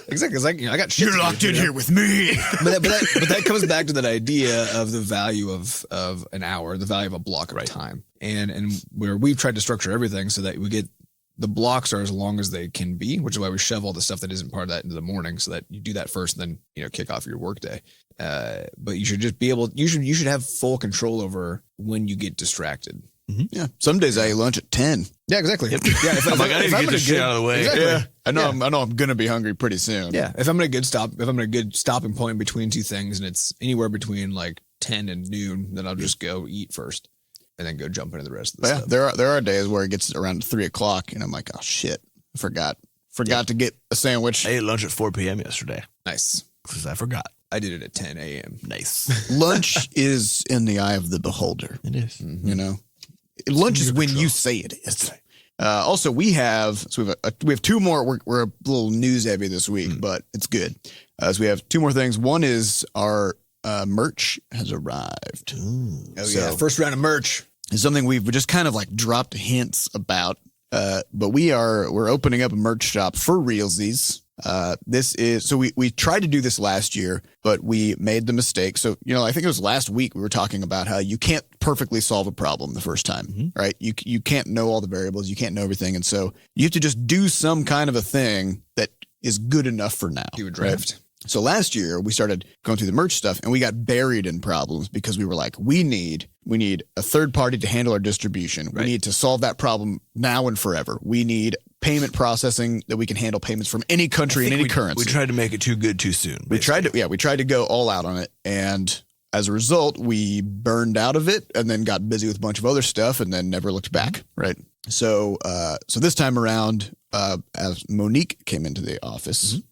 [SPEAKER 3] It's like, I got shit.
[SPEAKER 2] You're locked in here with me.
[SPEAKER 3] but that comes back to that idea of the value of an hour, the value of a block of time. And where we've tried to structure everything so that we get, the blocks are as long as they can be, which is why we shove all the stuff that isn't part of that into the morning so that you do that first and then, kick off your work day. But you should just be able, you should have full control over when you get distracted.
[SPEAKER 2] Mm-hmm. Yeah. Some days I eat lunch at 10.
[SPEAKER 3] Yeah, exactly.
[SPEAKER 1] Yep. Yeah. I'm like, I need to get this shit out of the way.
[SPEAKER 3] Exactly.
[SPEAKER 2] Yeah. I know I'm going to be hungry pretty soon.
[SPEAKER 3] Yeah. If I'm in a good stopping point between two things and it's anywhere between like 10 and noon, then I'll just go eat first. And then go jump into the rest of the stuff.
[SPEAKER 2] There are days where it gets around 3:00 and I'm like, oh shit, I forgot to get a sandwich.
[SPEAKER 1] I ate lunch at 4 p.m. yesterday.
[SPEAKER 3] Nice.
[SPEAKER 1] Because I forgot.
[SPEAKER 3] I did it at 10 a.m.
[SPEAKER 1] Nice.
[SPEAKER 2] Lunch is in the eye of the beholder.
[SPEAKER 1] It is.
[SPEAKER 2] Mm-hmm. Lunch is when you say it is. Also, we have two more. We're a little news heavy this week, but it's good. So we have two more things. One is our merch has arrived.
[SPEAKER 3] First round of merch.
[SPEAKER 2] It's something we've just kind of like dropped hints about. But we're opening up a merch shop for realsies. We tried to do this last year, but we made the mistake. So, I think it was last week we were talking about how you can't perfectly solve a problem the first time, right? You can't know all the variables. You can't know everything. And so you have to just do some kind of a thing that is good enough for now.
[SPEAKER 3] Do a draft.
[SPEAKER 2] Right? So last year we started going through the merch stuff and we got buried in problems because we were like, we need a third party to handle our distribution. Right. We need to solve that problem now and forever. We need payment processing that we can handle payments from any country and any currency.
[SPEAKER 1] We tried to make it too good too soon.
[SPEAKER 2] We tried to go all out on it. And as a result, we burned out of it and then got busy with a bunch of other stuff and then never looked back. Right. So this time around, as Monique came into the office,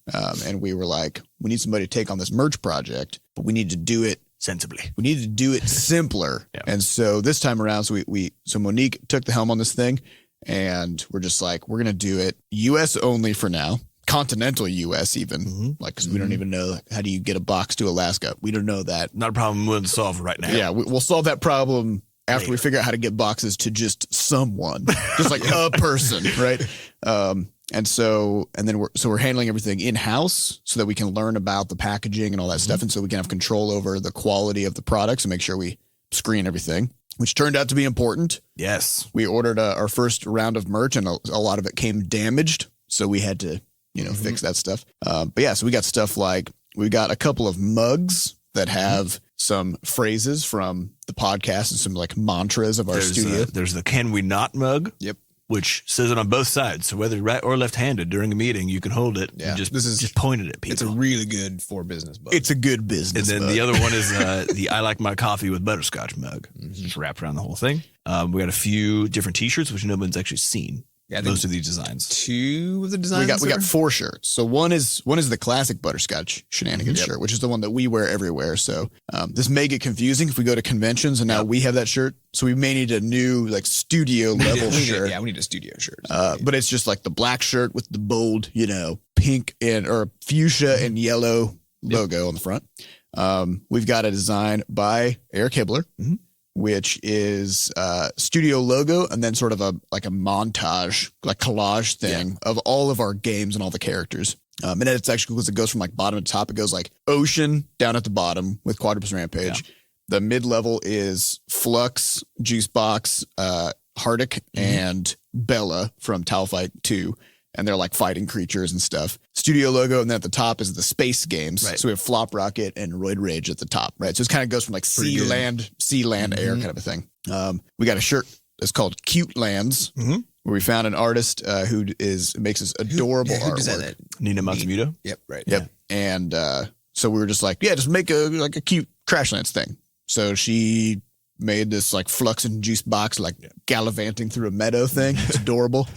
[SPEAKER 2] and we were like, we need somebody to take on this merch project, but we need to do it
[SPEAKER 1] sensibly.
[SPEAKER 2] We need to do it simpler. Yeah. And so this time around, so Monique took the helm on this thing, and we're just like, we're gonna do it U.S. only for now, continental U.S. even, because we don't even know how do you get a box to Alaska. We don't know that.
[SPEAKER 1] Not a problem we'll solve right now.
[SPEAKER 2] Yeah, we'll solve that problem after we figure out how to get boxes to just someone, just like a person, right? And then we're handling everything in-house so that we can learn about the packaging and all that stuff. And so we can have control over the quality of the products and make sure we screen everything, which turned out to be important.
[SPEAKER 1] Yes.
[SPEAKER 2] We ordered our first round of merch and a lot of it came damaged. So we had to, fix that stuff. So we got stuff like, we got a couple of mugs that have some phrases from the podcast and some like mantras of our studio.
[SPEAKER 1] There's the "Can we not" mug.
[SPEAKER 2] Yep.
[SPEAKER 1] Which says it on both sides. So whether right or left-handed during a meeting, you can hold it and just point it at people.
[SPEAKER 3] It's a really good for business bug.
[SPEAKER 2] It's a good business
[SPEAKER 1] And then
[SPEAKER 2] bug.
[SPEAKER 1] the other one is the "I like my coffee with butterscotch" mug. Just wrapped around the whole thing. We got a few different T-shirts, which no one's actually seen. Yeah, most of these designs.
[SPEAKER 3] Two of the designs.
[SPEAKER 2] We got 4 shirts. So one is the classic Butterscotch shenanigans shirt, which is the one that we wear everywhere. So this may get confusing if we go to conventions and now we have that shirt. So we may need a new like studio level shirt.
[SPEAKER 3] We need a studio shirt.
[SPEAKER 2] But it's just like the black shirt with the bold, pink or fuchsia and yellow logo on the front. We've got a design by Eric Hibbler. Which is studio logo and then sort of a montage, like collage thing of all of our games and all the characters. And it's actually because it goes from like bottom to top. It goes like Ocean down at the bottom with Quadrupus Rampage. Yeah. The mid level is Flux, Juicebox, Hardic, and Bella from Tile Fight 2. and they're like fighting creatures and stuff. Studio logo, and then at the top is the space games.
[SPEAKER 1] Right.
[SPEAKER 2] So we have Flop Rocket and Roid Rage at the top, right? So it kind of goes from like
[SPEAKER 3] Pretty good.
[SPEAKER 2] sea, land, air kind of a thing. We got a shirt that's called Cute Lands, where we found an artist who makes this adorable
[SPEAKER 3] Who
[SPEAKER 2] artwork.
[SPEAKER 3] designed that?
[SPEAKER 1] Nina Matsumoto.
[SPEAKER 3] Yep, right.
[SPEAKER 2] Yep. And so we were just like, just make a cute Crashlands thing. So she made this like flux and juice box, like gallivanting through a meadow thing. It's adorable.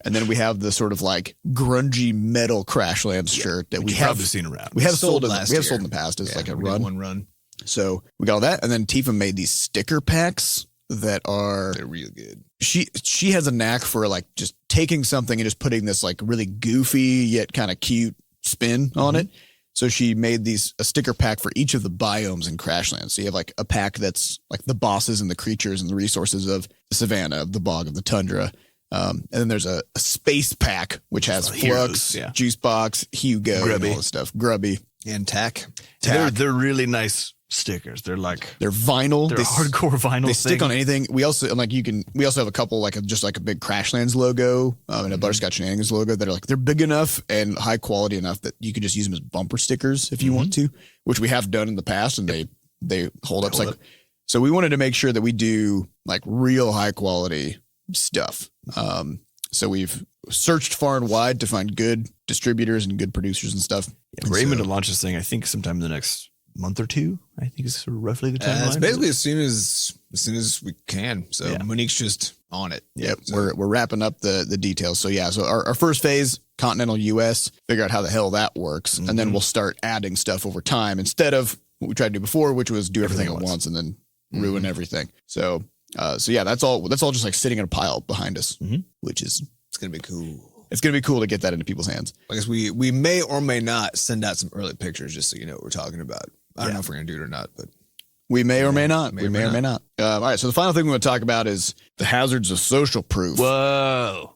[SPEAKER 2] And then we have the sort of like grungy metal Crashlands shirt that we
[SPEAKER 1] You've
[SPEAKER 2] have
[SPEAKER 1] probably seen around.
[SPEAKER 2] We have
[SPEAKER 3] Sold
[SPEAKER 2] sold in,
[SPEAKER 3] last
[SPEAKER 2] we have
[SPEAKER 3] year.
[SPEAKER 2] sold in the past as like a
[SPEAKER 3] we did
[SPEAKER 2] run.
[SPEAKER 3] one run.
[SPEAKER 2] So we got all that, and then Tifa made these sticker packs that are
[SPEAKER 3] They're real good.
[SPEAKER 2] she has a knack for like just taking something and just putting this like really goofy yet kind of cute spin on it. So she made a sticker pack for each of the biomes in Crashlands. So you have like a pack that's like the bosses and the creatures and the resources of the savannah, of the bog, of the tundra. And then there's a space pack, which has
[SPEAKER 1] Heroes,
[SPEAKER 2] Flux, Juice Box, Hugo,
[SPEAKER 1] Grubby.
[SPEAKER 2] and all this stuff. Grubby.
[SPEAKER 3] And tack.
[SPEAKER 1] They're really nice stickers. They're like
[SPEAKER 2] They're vinyl.
[SPEAKER 1] they're
[SPEAKER 2] They
[SPEAKER 1] hardcore vinyl.
[SPEAKER 2] They stick on anything. We also have a couple like just like a big Crashlands logo and a Butterscotch Shenanigans logo that are like they're big enough and high quality enough that you could just use them as bumper stickers if you want to, which we have done in the past, and they hold up.
[SPEAKER 1] hold up.
[SPEAKER 2] So we wanted to make sure that we do like real high quality stuff. So we've searched far and wide to find good distributors and good producers and stuff.
[SPEAKER 1] We're aiming to launch this thing, I think, sometime in the next month or two. I think is sort of roughly the timeline.
[SPEAKER 3] It's basically as soon as we can. So Monique's just on it.
[SPEAKER 2] Yep.
[SPEAKER 3] So
[SPEAKER 2] We're wrapping up the details. So so our first phase, continental US, figure out how the hell that works. And then we'll start adding stuff over time instead of what we tried to do before, which was do everything at once and then ruin everything. So that's all just like sitting in a pile behind us, which is,
[SPEAKER 3] it's gonna be cool.
[SPEAKER 2] it's going to be cool to get that into people's hands.
[SPEAKER 3] I guess we may or may not send out some early pictures just so you know what we're talking about. I don't know if we're gonna do it or not, but
[SPEAKER 2] We may or may not.
[SPEAKER 3] May
[SPEAKER 2] We
[SPEAKER 3] or
[SPEAKER 2] may
[SPEAKER 3] may
[SPEAKER 2] or may not. All right. So the final thing we want to talk about is the hazards of social proof.
[SPEAKER 1] Whoa.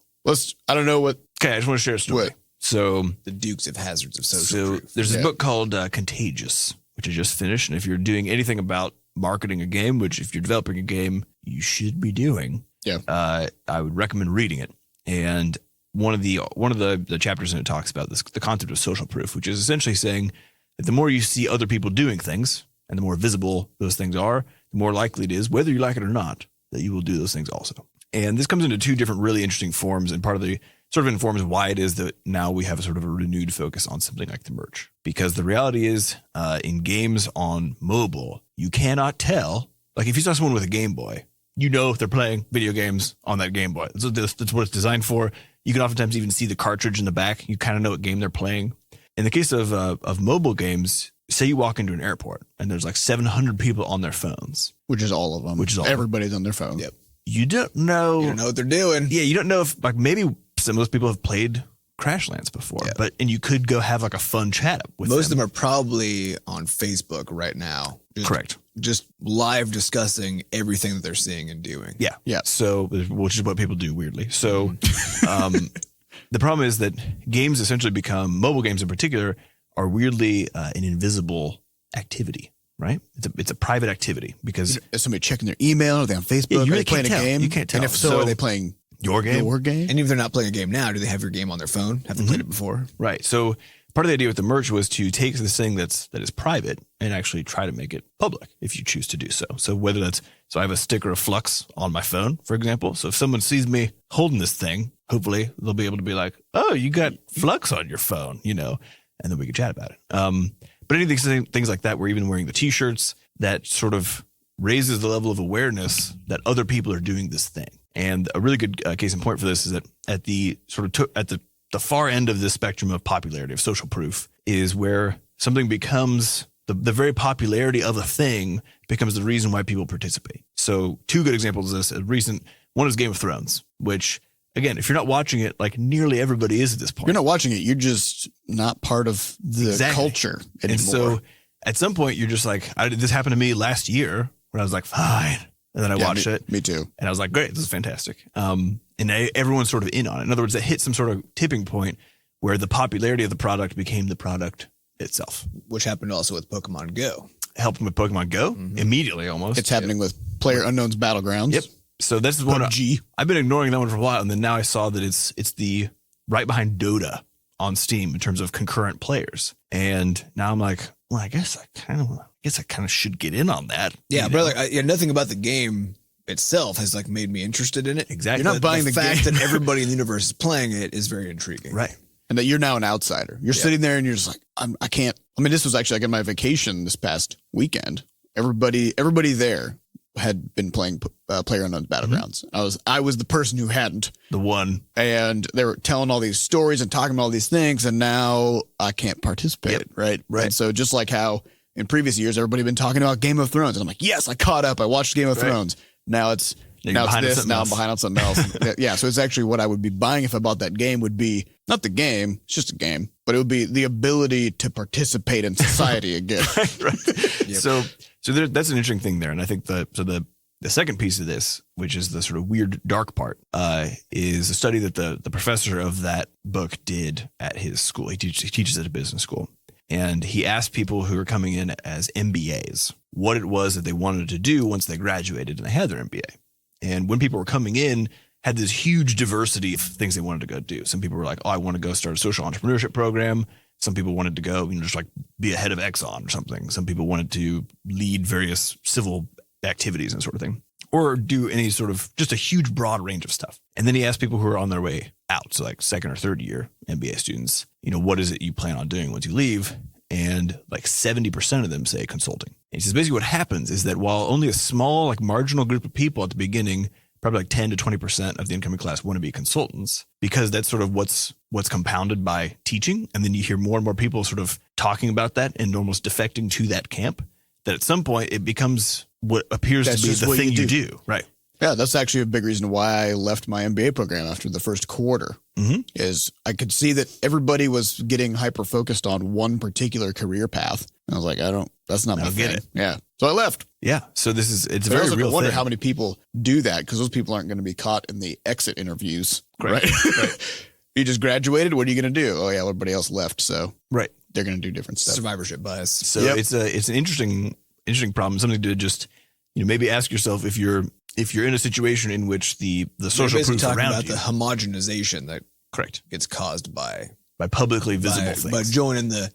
[SPEAKER 2] I don't know what.
[SPEAKER 1] Okay, I just want to share a story.
[SPEAKER 2] What?
[SPEAKER 1] So
[SPEAKER 3] the Dukes of Hazards of Social Proof.
[SPEAKER 1] there's this book called Contagious, which I just finished. And if you're doing anything about marketing a game, which if you're developing a game, you should be doing, I would recommend reading it. And one of the chapters in it talks about the concept of social proof, which is essentially saying that the more you see other people doing things and the more visible those things are, the more likely it is, whether you like it or not, that you will do those things also. And this comes into two different really interesting forms, and part of the sort of informs why it is that now we have a sort of a renewed focus on something like the merch. Because the reality is, in games on mobile, you cannot tell. Like if you saw someone with a Game Boy, you know if they're playing video games on that Game Boy. That's what it's designed for. You can oftentimes even see the cartridge in the back. You kind of know what game they're playing. In the case of mobile games, say you walk into an airport and there's like 700 people on their phones.
[SPEAKER 2] Which is all of them. Everybody's on their phone.
[SPEAKER 3] Yep.
[SPEAKER 1] You don't know.
[SPEAKER 3] You don't know what they're doing.
[SPEAKER 1] Yeah, you don't know if like maybe some of those people have played Crashlands before, and you could go have like a fun chat with
[SPEAKER 3] Most of them are probably on Facebook right now.
[SPEAKER 1] Correct.
[SPEAKER 3] Just live discussing everything that they're seeing and doing.
[SPEAKER 1] Yeah. Yeah. So, which is what people do weirdly. So, the problem is that games essentially become, mobile games in particular, are weirdly an invisible activity, right? It's a private activity because
[SPEAKER 2] is somebody checking their email? Are they on Facebook?
[SPEAKER 1] you
[SPEAKER 2] Are
[SPEAKER 1] really
[SPEAKER 2] they playing
[SPEAKER 1] can't
[SPEAKER 2] a
[SPEAKER 1] tell.
[SPEAKER 2] game?
[SPEAKER 1] You can't tell.
[SPEAKER 2] And if so, are they playing
[SPEAKER 1] your game?
[SPEAKER 2] Your game?
[SPEAKER 3] And if they're not playing a game now, do they have your game on their phone? Have they played it before?
[SPEAKER 1] Right. So part of the idea with the merch was to take this thing that is private and actually try to make it public if you choose to do so. So whether that's, so I have a sticker of Flux on my phone, for example. So if someone sees me holding this thing, hopefully they'll be able to be like, oh, you got Flux on your phone, and then we can chat about it. But anything, things like that, we're even wearing the t-shirts, that sort of raises the level of awareness that other people are doing this thing. And a really good case in point for this is that at the sort of at the far end of this spectrum of popularity of social proof is where something becomes the very popularity of a thing becomes the reason why people participate. So two good examples of this. One is Game of Thrones, which again, if you're not watching it, like nearly everybody is at this point.
[SPEAKER 2] You're not watching it. You're just not part of the culture anymore.
[SPEAKER 1] And so at some point you're just like, this happened to me last year when I was like, fine. And then I watched it.
[SPEAKER 2] Me too.
[SPEAKER 1] And I was like, great, this is fantastic. And everyone's sort of in on it. In other words, it hit some sort of tipping point where the popularity of the product became the product itself.
[SPEAKER 3] Which happened also with Pokemon Go.
[SPEAKER 1] Helped with Pokemon Go immediately almost.
[SPEAKER 2] It's happening with PlayerUnknown's Battlegrounds.
[SPEAKER 1] Yep. So this is one
[SPEAKER 2] PUBG.
[SPEAKER 1] I've been ignoring that one for a while, and then now I saw that it's the right behind Dota on Steam in terms of concurrent players. And now I'm like, well, I guess I kind of should get in on that.
[SPEAKER 3] Yeah,
[SPEAKER 1] you
[SPEAKER 3] but
[SPEAKER 1] know?
[SPEAKER 3] like, nothing about the game itself has like made me interested in it.
[SPEAKER 1] Exactly.
[SPEAKER 2] You're not buying the
[SPEAKER 3] fact
[SPEAKER 2] game.
[SPEAKER 3] that everybody in the universe is playing it is very intriguing.
[SPEAKER 1] Right.
[SPEAKER 2] And that you're now an outsider. You're sitting there and you're just like, I can't. I mean, this was actually like in my vacation this past weekend. Everybody there had been playing PlayerUnknown's Battlegrounds. I was the person who hadn't.
[SPEAKER 1] The one.
[SPEAKER 2] And they were telling all these stories and talking about all these things, and now I can't participate.
[SPEAKER 1] Yep.
[SPEAKER 2] Right.
[SPEAKER 1] Right.
[SPEAKER 2] And so just like how in previous years everybody been talking about Game of Thrones, and I'm like, yes, I caught up. I watched Game of Thrones. Now it's this. Now I'm behind on something else. Yeah. So it's actually what I would be buying if I bought that game would be not the game. It's just a game, but it would be the ability to participate in society again.
[SPEAKER 1] Right. Yep. So that's an interesting thing there. And I think the second piece of this, which is the sort of weird dark part, is a study that the professor of that book did at his school. He teaches at a business school. And he asked people who were coming in as MBAs what it was that they wanted to do once they graduated and they had their MBA. And when people were coming in, had this huge diversity of things they wanted to go do. Some people were like, oh, I want to go start a social entrepreneurship program. Some people wanted to go, just like be a head of Exxon or something. Some people wanted to lead various civil activities and sort of thing, or do any sort of just a huge broad range of stuff. And then he asked people who are on their way out, so like second or third year MBA students, what is it you plan on doing once you leave? And like 70% of them say consulting. And he says basically what happens is that while only a small, like marginal group of people at the beginning, probably like 10 to 20% of the incoming class want to be consultants, because that's sort of what's compounded by teaching. And then you hear more and more people sort of talking about that and almost defecting to that camp, that at some point it becomes what appears to be the thing you do. Right.
[SPEAKER 2] Yeah, that's actually a big reason why I left my MBA program after the first quarter. Is I could see that everybody was getting hyper focused on one particular career path. And I was like, that's not my thing. Get it. Yeah. So I left.
[SPEAKER 1] Yeah. So it's a
[SPEAKER 2] But
[SPEAKER 1] very
[SPEAKER 2] I also
[SPEAKER 1] real
[SPEAKER 2] wonder
[SPEAKER 1] thing.
[SPEAKER 2] how many people do that, because those people aren't going to be caught in the exit interviews.
[SPEAKER 1] Right.
[SPEAKER 2] You just graduated. What are you going to do? Oh, yeah, everybody else left. So
[SPEAKER 1] Right.
[SPEAKER 2] they're going to do different stuff.
[SPEAKER 3] Survivorship bias.
[SPEAKER 1] So it's an interesting problem, something to just, maybe ask yourself if you're in a situation in which the social
[SPEAKER 3] You're basically
[SPEAKER 1] proof
[SPEAKER 3] talking
[SPEAKER 1] around
[SPEAKER 3] about
[SPEAKER 1] you,
[SPEAKER 3] the homogenization that
[SPEAKER 1] correct,
[SPEAKER 3] gets caused by
[SPEAKER 1] publicly visible things.
[SPEAKER 3] by joining the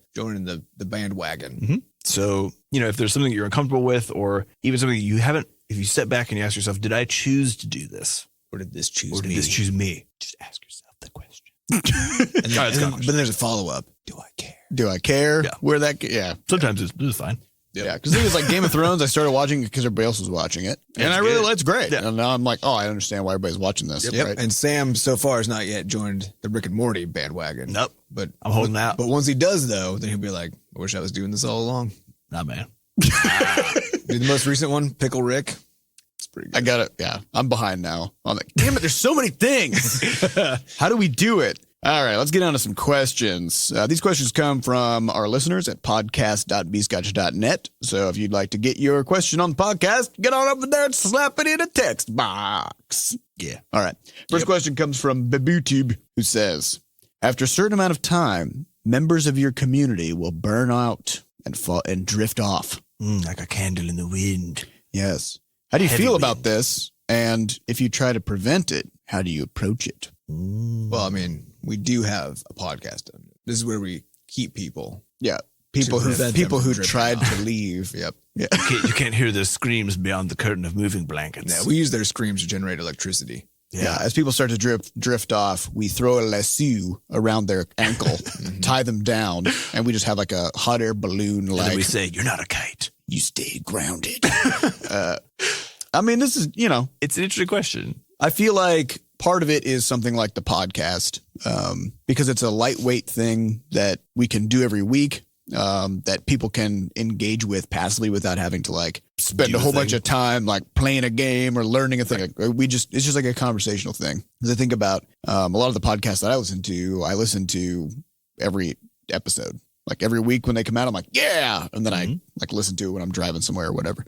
[SPEAKER 3] bandwagon.
[SPEAKER 1] Mm-hmm. So, if there's something you're uncomfortable with, or even something you haven't, if you step back and you ask yourself, did I choose to do this?
[SPEAKER 3] Or did this choose
[SPEAKER 1] Or did
[SPEAKER 3] me?
[SPEAKER 1] this choose me? Just ask yourself the question.
[SPEAKER 3] But then there's a follow-up. Do I care?
[SPEAKER 2] Do I care?
[SPEAKER 1] Yeah.
[SPEAKER 2] Where that? Yeah.
[SPEAKER 1] Sometimes it's fine.
[SPEAKER 2] Yeah, because the thing is, like Game of Thrones, I started watching it because everybody else was watching it, and I really, it's great.
[SPEAKER 1] Yeah.
[SPEAKER 2] And now I'm like, oh, I understand why everybody's watching this.
[SPEAKER 3] Yep.
[SPEAKER 2] Right?
[SPEAKER 3] And Sam so far has not yet joined the Rick and Morty bandwagon.
[SPEAKER 1] Nope.
[SPEAKER 3] But
[SPEAKER 1] I'm holding out.
[SPEAKER 3] But once he does, though, then he'll be like, I wish I was doing this all along.
[SPEAKER 1] Nah, man.
[SPEAKER 3] Dude, the most recent one, Pickle Rick. It's pretty good.
[SPEAKER 2] I got it. Yeah, I'm behind now. I'm like, damn it, there's so many things. How do we do it? All right, let's get on to some questions. These questions come from our listeners at podcast.buddyscotch.net. So if you'd like to get your question on the podcast, get on over there and slap it in a text box.
[SPEAKER 1] Yeah.
[SPEAKER 2] All right. First question comes from Babutube, who says, after a certain amount of time, members of your community will burn out and fall and drift off.
[SPEAKER 1] Like a candle in the wind.
[SPEAKER 2] Yes. How do you
[SPEAKER 1] Heavy
[SPEAKER 2] feel
[SPEAKER 1] wind.
[SPEAKER 2] about this? And if you try to prevent it, how do you approach it?
[SPEAKER 3] Well, I mean, we do have a podcast. This is where we keep people.
[SPEAKER 2] Yeah. People who
[SPEAKER 3] prevent
[SPEAKER 2] people
[SPEAKER 3] them
[SPEAKER 2] who
[SPEAKER 3] from drifting
[SPEAKER 2] tried
[SPEAKER 3] off.
[SPEAKER 2] to leave.
[SPEAKER 3] Yep.
[SPEAKER 2] Yeah.
[SPEAKER 1] You can't hear the screams beyond the curtain of moving blankets.
[SPEAKER 3] Yeah, we use their screams to generate electricity.
[SPEAKER 2] Yeah. As people start to drift off, we throw a lasso around their ankle, tie them down, and we just have like a hot air balloon.
[SPEAKER 1] And
[SPEAKER 2] Like
[SPEAKER 1] then we say, you're not a kite.
[SPEAKER 2] you stay grounded. I mean, this is,
[SPEAKER 1] It's an interesting question.
[SPEAKER 2] I feel like part of it is something like the podcast, because it's a lightweight thing that we can do every week, that people can engage with passively without having to like spend
[SPEAKER 1] Do
[SPEAKER 2] a whole
[SPEAKER 1] the
[SPEAKER 2] bunch
[SPEAKER 1] thing.
[SPEAKER 2] of time like playing a game or learning a thing. Like, it's just like a conversational thing. Because I think about a lot of the podcasts that I listen to every episode. Like every week when they come out, I'm like, yeah. And then I like listen to it when I'm driving somewhere or whatever.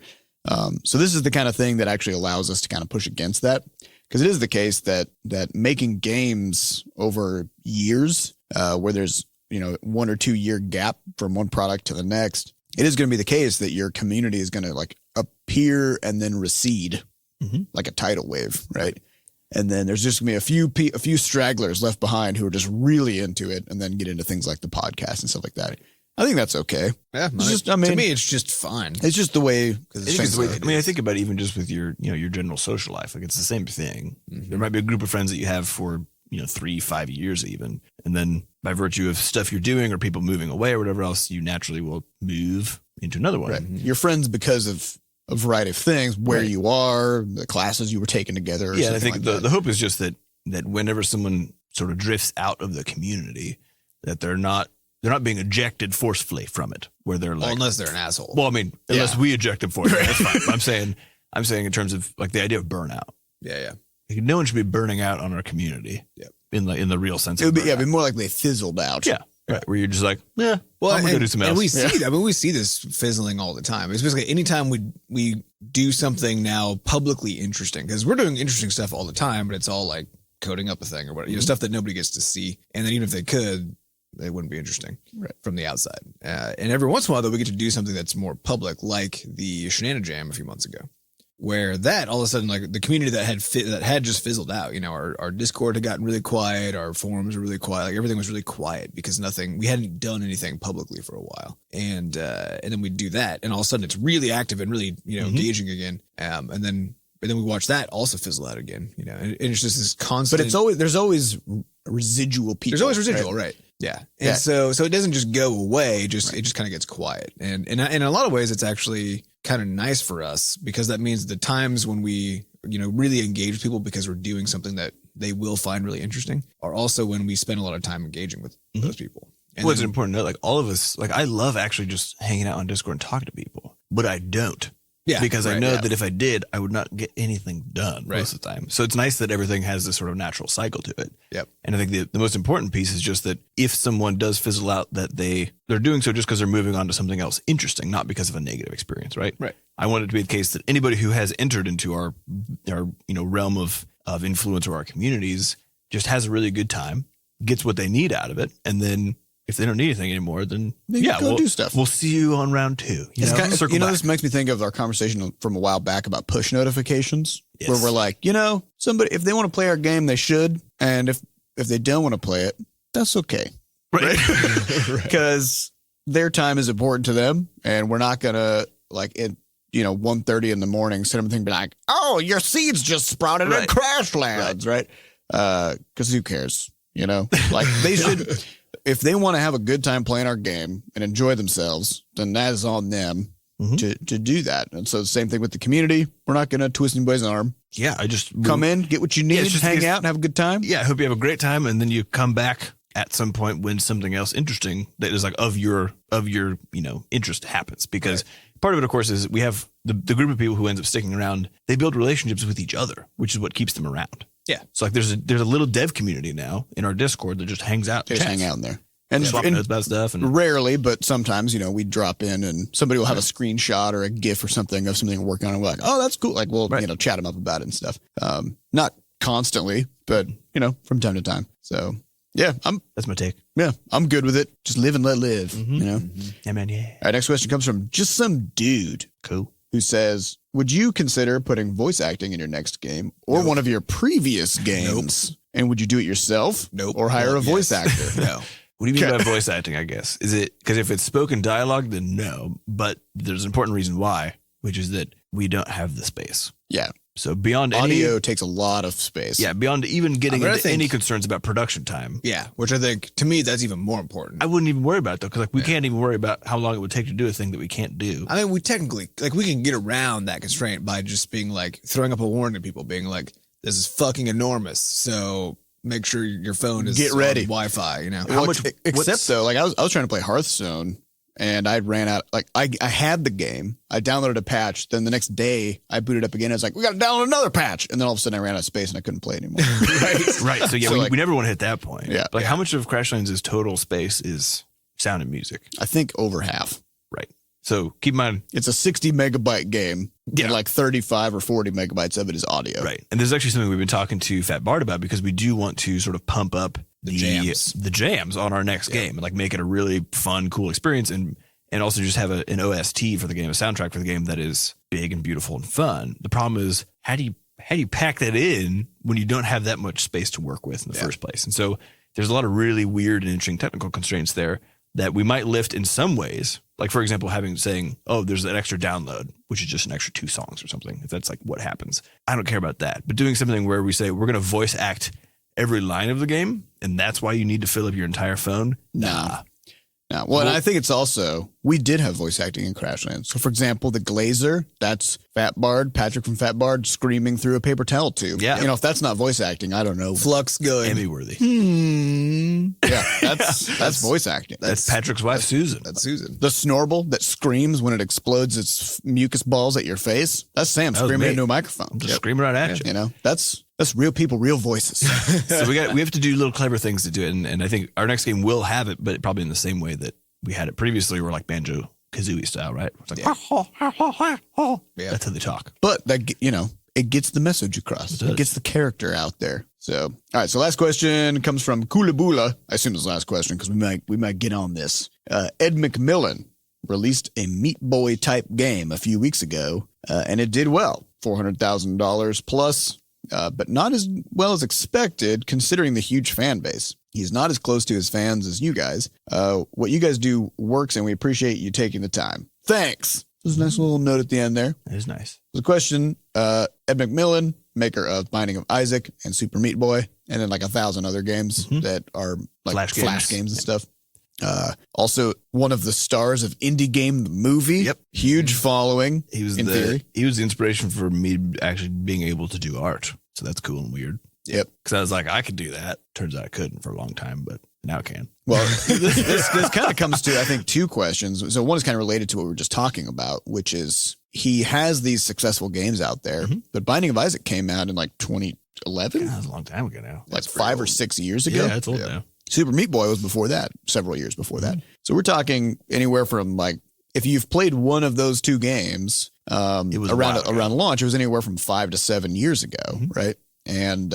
[SPEAKER 2] So this is the kind of thing that actually allows us to kind of push against that. Because it is the case that making games over years, where there's 1 or 2 year gap from one product to the next, it is going to be the case that your community is going to like appear and then recede like a tidal wave, right? And then there's just gonna be a few stragglers left behind who are just really into it, and then get into things like the podcast and stuff like that. I think that's okay.
[SPEAKER 3] Yeah,
[SPEAKER 2] It's just,
[SPEAKER 3] to me, it's just fine.
[SPEAKER 2] it's just the way.
[SPEAKER 1] I think about it even just with your, your general social life. Like it's the same thing. There might be a group of friends that you have for, 3-5 years even. And then by virtue of stuff you're doing or people moving away or whatever else, you naturally will move into another one.
[SPEAKER 2] Right. Your friends because of a variety of things, where you are, the classes you were taking together. Or
[SPEAKER 1] Yeah. And I think
[SPEAKER 2] like
[SPEAKER 1] the hope is just that whenever someone sort of drifts out of the community, that they're not being ejected forcefully from it, where they're like,
[SPEAKER 3] unless they're an asshole.
[SPEAKER 1] well, I mean, unless we eject them for it, that's fine. But I'm saying in terms of like the idea of burnout.
[SPEAKER 3] Yeah.
[SPEAKER 1] Like, no one should be burning out on our community.
[SPEAKER 3] Yep.
[SPEAKER 1] In the real sense.
[SPEAKER 2] It would be,
[SPEAKER 1] burnout.
[SPEAKER 2] it'd be more like they fizzled out.
[SPEAKER 1] Yeah. Right. Where you're just like, yeah,
[SPEAKER 3] Well,
[SPEAKER 1] I'm gonna do something else.
[SPEAKER 3] And we see that. I mean, we see this fizzling all the time. It's basically anytime we do something now publicly interesting, because we're doing interesting stuff all the time, but it's all like coding up a thing or whatever, stuff that nobody gets to see. And then even if they could, they wouldn't be interesting from the outside. And every once in a while, though, we get to do something that's more public, like the Shenana Jam a few months ago, where that all of a sudden, like the community that had just fizzled out, our Discord had gotten really quiet, our forums were really quiet, like everything was really quiet because we hadn't done anything publicly for a while. And then we do that, and all of a sudden it's really active and really, engaging again. And then we watch that also fizzle out again, and it's just this constant.
[SPEAKER 2] But there's always residual people.
[SPEAKER 3] There's always residual, right? Yeah. And so it doesn't just go away, it just kind of gets quiet. And in a lot of ways, it's actually kind of nice for us, because that means the times when we, really engage with people because we're doing something that they will find really interesting, are also when we spend a lot of time engaging with those people. And
[SPEAKER 1] What's important to note, like all of us, like I love actually just hanging out on Discord and talking to people, but I don't.
[SPEAKER 3] Yeah,
[SPEAKER 1] because I know that if I did, I would not get anything done most of the time. So it's nice that everything has this sort of natural cycle to it.
[SPEAKER 3] Yep.
[SPEAKER 1] And I think the most important piece is just that if someone does fizzle out, that they're doing so just because they're moving on to something else interesting, not because of a negative experience, right?
[SPEAKER 3] Right.
[SPEAKER 1] I want it to be the case that anybody who has entered into our realm of influence or our communities just has a really good time, gets what they need out of it, and then if they don't need anything anymore, then
[SPEAKER 2] we'll do stuff.
[SPEAKER 1] We'll see you on round 2. Circle back.
[SPEAKER 2] This makes me think of our conversation from a while back about push notifications,
[SPEAKER 1] Yes.
[SPEAKER 2] where we're like, somebody, if they want to play our game, they should. And if they don't want to play it, that's okay.
[SPEAKER 1] Right.
[SPEAKER 2] Because their time is important to them. And we're not going to, like, at 1:30 in the morning, send them a thing, be like, oh, your seeds just sprouted in Crashlands, right? Because who cares? Like they should. If they want to have a good time playing our game and enjoy themselves, then that is on them to do that. And so the same thing with the community. We're not going to twist anybody's arm.
[SPEAKER 1] Yeah, I just
[SPEAKER 2] Come in, get what you need, hang out, and have a good time.
[SPEAKER 1] Yeah, I hope you have a great time, and then you come back at some point when something else interesting that is like of your interest happens. Because part of it, of course, is we have the group of people who ends up sticking around. They build relationships with each other, which is what keeps them around.
[SPEAKER 3] Yeah.
[SPEAKER 1] So like there's a little dev community now in our Discord that just hangs out.
[SPEAKER 2] They just hang out in there. And,
[SPEAKER 1] swap notes about stuff. And
[SPEAKER 2] rarely, but sometimes, we drop in and somebody will have a screenshot or a GIF or something of something we're working on. And we're like, oh, that's cool. Like we'll, chat them up about it and stuff. Not constantly, but, from time to time. So yeah,
[SPEAKER 1] that's my take.
[SPEAKER 2] Yeah, I'm good with it. Just live and let live,
[SPEAKER 1] Yeah, man. Yeah.
[SPEAKER 2] All right. Next question comes from just some dude.
[SPEAKER 1] Cool.
[SPEAKER 2] Who says, would you consider putting voice acting in your next game or one of your previous games? Nope. And would you do it yourself?
[SPEAKER 3] Nope.
[SPEAKER 2] Or hire a voice actor?
[SPEAKER 3] No.
[SPEAKER 1] What do you mean by voice acting, I guess? Is it because if it's spoken dialogue, then no. But there's an important reason why, which is that we don't have the space.
[SPEAKER 2] Yeah.
[SPEAKER 1] So beyond
[SPEAKER 2] audio takes a lot of space.
[SPEAKER 1] Yeah, beyond even getting into any concerns about production time.
[SPEAKER 3] Yeah, which I think, to me, that's even more important.
[SPEAKER 1] I wouldn't even worry about it, though, because we can't even worry about how long it would take to do a thing that we can't do.
[SPEAKER 3] I mean, we technically, we can get around that constraint by just being like, throwing up a warning to people, being like, this is fucking enormous, so make sure your phone is
[SPEAKER 2] get ready.
[SPEAKER 3] On Wi-Fi,
[SPEAKER 2] How much? Except though, like I was trying to play Hearthstone, and I ran out. Like I had the game, I downloaded a patch. Then the next day, I booted up again. I was like, we got to download another patch, and then all of a sudden, I ran out of space and I couldn't play anymore.
[SPEAKER 1] Right. So yeah, we never want to hit that point.
[SPEAKER 2] Yeah.
[SPEAKER 1] Like how much of Crashlands' total space is sound and music?
[SPEAKER 2] I think over half.
[SPEAKER 1] Right. So keep in mind,
[SPEAKER 2] it's a 60 megabyte game. Yeah. And like 35 or 40 megabytes of it is audio.
[SPEAKER 1] Right. And there's actually something we've been talking to Fat Bart about, because we do want to sort of pump up the jams on our next game and like make it a really fun, cool experience, and also just have an OST for the game, a soundtrack for the game that is big and beautiful and fun. The problem is, how do pack that in when you don't have that much space to work with in the first place? And so there's a lot of really weird and interesting technical constraints there that we might lift in some ways. Like, for example, saying, oh, there's an extra download, which is just an extra 2 songs or something. If that's like what happens, I don't care about that. But doing something where we say we're going to voice act every line of the game, and that's why you need to fill up your entire phone. Nah.
[SPEAKER 2] No. Well, and I think it's also, we did have voice acting in Crashlands. So, for example, the Glazer, that's Patrick from Fat Bard screaming through a paper towel tube.
[SPEAKER 1] Yeah.
[SPEAKER 2] You know, if that's not voice acting, I don't know.
[SPEAKER 3] Flux going.
[SPEAKER 1] Emmy worthy.
[SPEAKER 2] Yeah, that's voice acting.
[SPEAKER 1] That's Patrick's wife, Susan.
[SPEAKER 3] That's Susan.
[SPEAKER 2] The Snorble that screams when it explodes its mucus balls at your face. That's Sam
[SPEAKER 1] was
[SPEAKER 2] screaming
[SPEAKER 1] me.
[SPEAKER 2] into a microphone.
[SPEAKER 1] I'm just screaming right at you.
[SPEAKER 2] You know, that's real people, real voices.
[SPEAKER 1] So we have to do little clever things to do it. And I think our next game will have it, but probably in the same way that we had it previously. We're like Banjo Kazooie style, right? It's like,
[SPEAKER 3] Yeah.
[SPEAKER 1] that's how they talk.
[SPEAKER 2] But that, you know, it gets the message across. It gets the character out there. So, all right. So last question comes from Kulabula. I assume it's the last question because we might get on this. Ed McMillan released a Meat Boy type game a few weeks ago, and it did well, $400,000 plus, but not as well as expected considering the huge fan base. He's not as close to his fans as you guys. What you guys do works, and we appreciate you taking the time. Thanks. There's a nice little note at the end there.
[SPEAKER 1] It is nice.
[SPEAKER 2] The question, Ed McMillan, maker of Binding of Isaac and Super Meat Boy, and then like 1,000 other games that are like flash games and stuff. Also one of the stars of Indie Game, the movie.
[SPEAKER 1] Yep.
[SPEAKER 2] Huge following.
[SPEAKER 1] He was
[SPEAKER 2] theory.
[SPEAKER 1] He was the inspiration for me actually being able to do art. So that's cool and weird.
[SPEAKER 2] Yep.
[SPEAKER 1] Because I was like, I could do that. Turns out I couldn't for a long time, but now I can.
[SPEAKER 2] Well, this kind of comes to, I think, 2 questions. So one is kind of related to what we were just talking about, which is he has these successful games out there, but Binding of Isaac came out in like 2011.
[SPEAKER 1] That was a long time ago now.
[SPEAKER 2] Like 5 or 6 years ago.
[SPEAKER 1] Yeah, it's old now.
[SPEAKER 2] Super Meat Boy was before that, several years before that. So we're talking anywhere from like, if you've played one of those 2 games
[SPEAKER 1] It was
[SPEAKER 2] around launch, it was anywhere from 5 to 7 years ago, right? And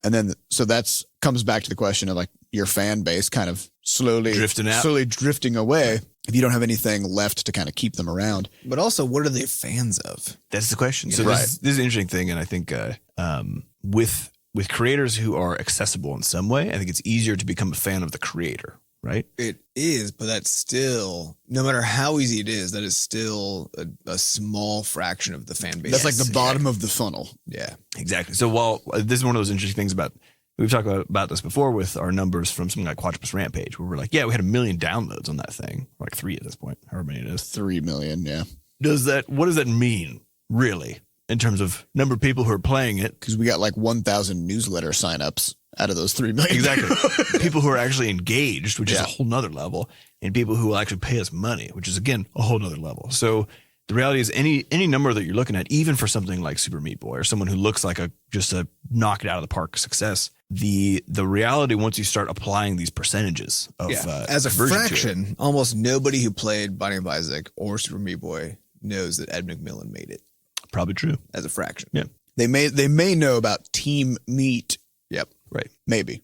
[SPEAKER 2] then so that's comes back to the question of like your fan base kind of slowly drifting away if you don't have anything left to kind of keep them around.
[SPEAKER 3] But also, what are they fans of?
[SPEAKER 1] That's the question. So
[SPEAKER 2] Right.
[SPEAKER 1] this is an interesting thing, and I think with creators who are accessible in some way, I think it's easier to become a fan of the creator, right?
[SPEAKER 3] It is, but that's still, no matter how easy it is, that is still a small fraction of the fan base.
[SPEAKER 2] That's like the bottom of the funnel.
[SPEAKER 3] Yeah.
[SPEAKER 1] Exactly. So while this is one of those interesting things we've talked about this before with our numbers from something like Quadrupus Rampage, where we're like, yeah, we had 1 million downloads on that thing, or like 3 at this point, however many it is.
[SPEAKER 2] 3 million, yeah.
[SPEAKER 1] What does that mean, really, in terms of number of people who are playing it?
[SPEAKER 2] Because we got like 1,000 newsletter signups out of those 3 million.
[SPEAKER 1] Exactly. People who are actually engaged, which is a whole nother level, and people who will actually pay us money, which is, again, a whole nother level. So the reality is any number that you're looking at, even for something like Super Meat Boy or someone who looks like just a knock it out of the park success, the reality, once you start applying these percentages of
[SPEAKER 3] as a
[SPEAKER 1] conversion to it,
[SPEAKER 3] fraction, almost nobody who played Binding of Isaac or Super Meat Boy knows that Ed McMillan made it.
[SPEAKER 1] probably true.
[SPEAKER 3] As a fraction.
[SPEAKER 1] Yeah.
[SPEAKER 2] They may know about Team Meat.
[SPEAKER 3] Yep.
[SPEAKER 1] Right.
[SPEAKER 2] Maybe.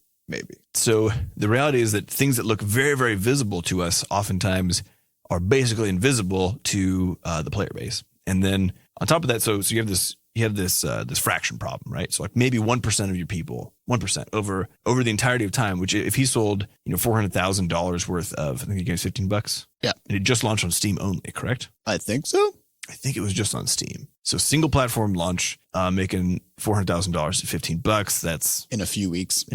[SPEAKER 1] So the reality is that things that look very, very visible to us oftentimes are basically invisible to the player base. And then on top of that, so you have this fraction problem, right? So like maybe 1% of your people, 1% over the entirety of time, which if he sold, $400,000 worth of, I think he gave $15.
[SPEAKER 2] Yeah.
[SPEAKER 1] And it just launched on Steam only, correct?
[SPEAKER 2] I think so.
[SPEAKER 1] I think it was just on Steam. So single platform launch, making $400,000 at $15. That's
[SPEAKER 2] In a few weeks.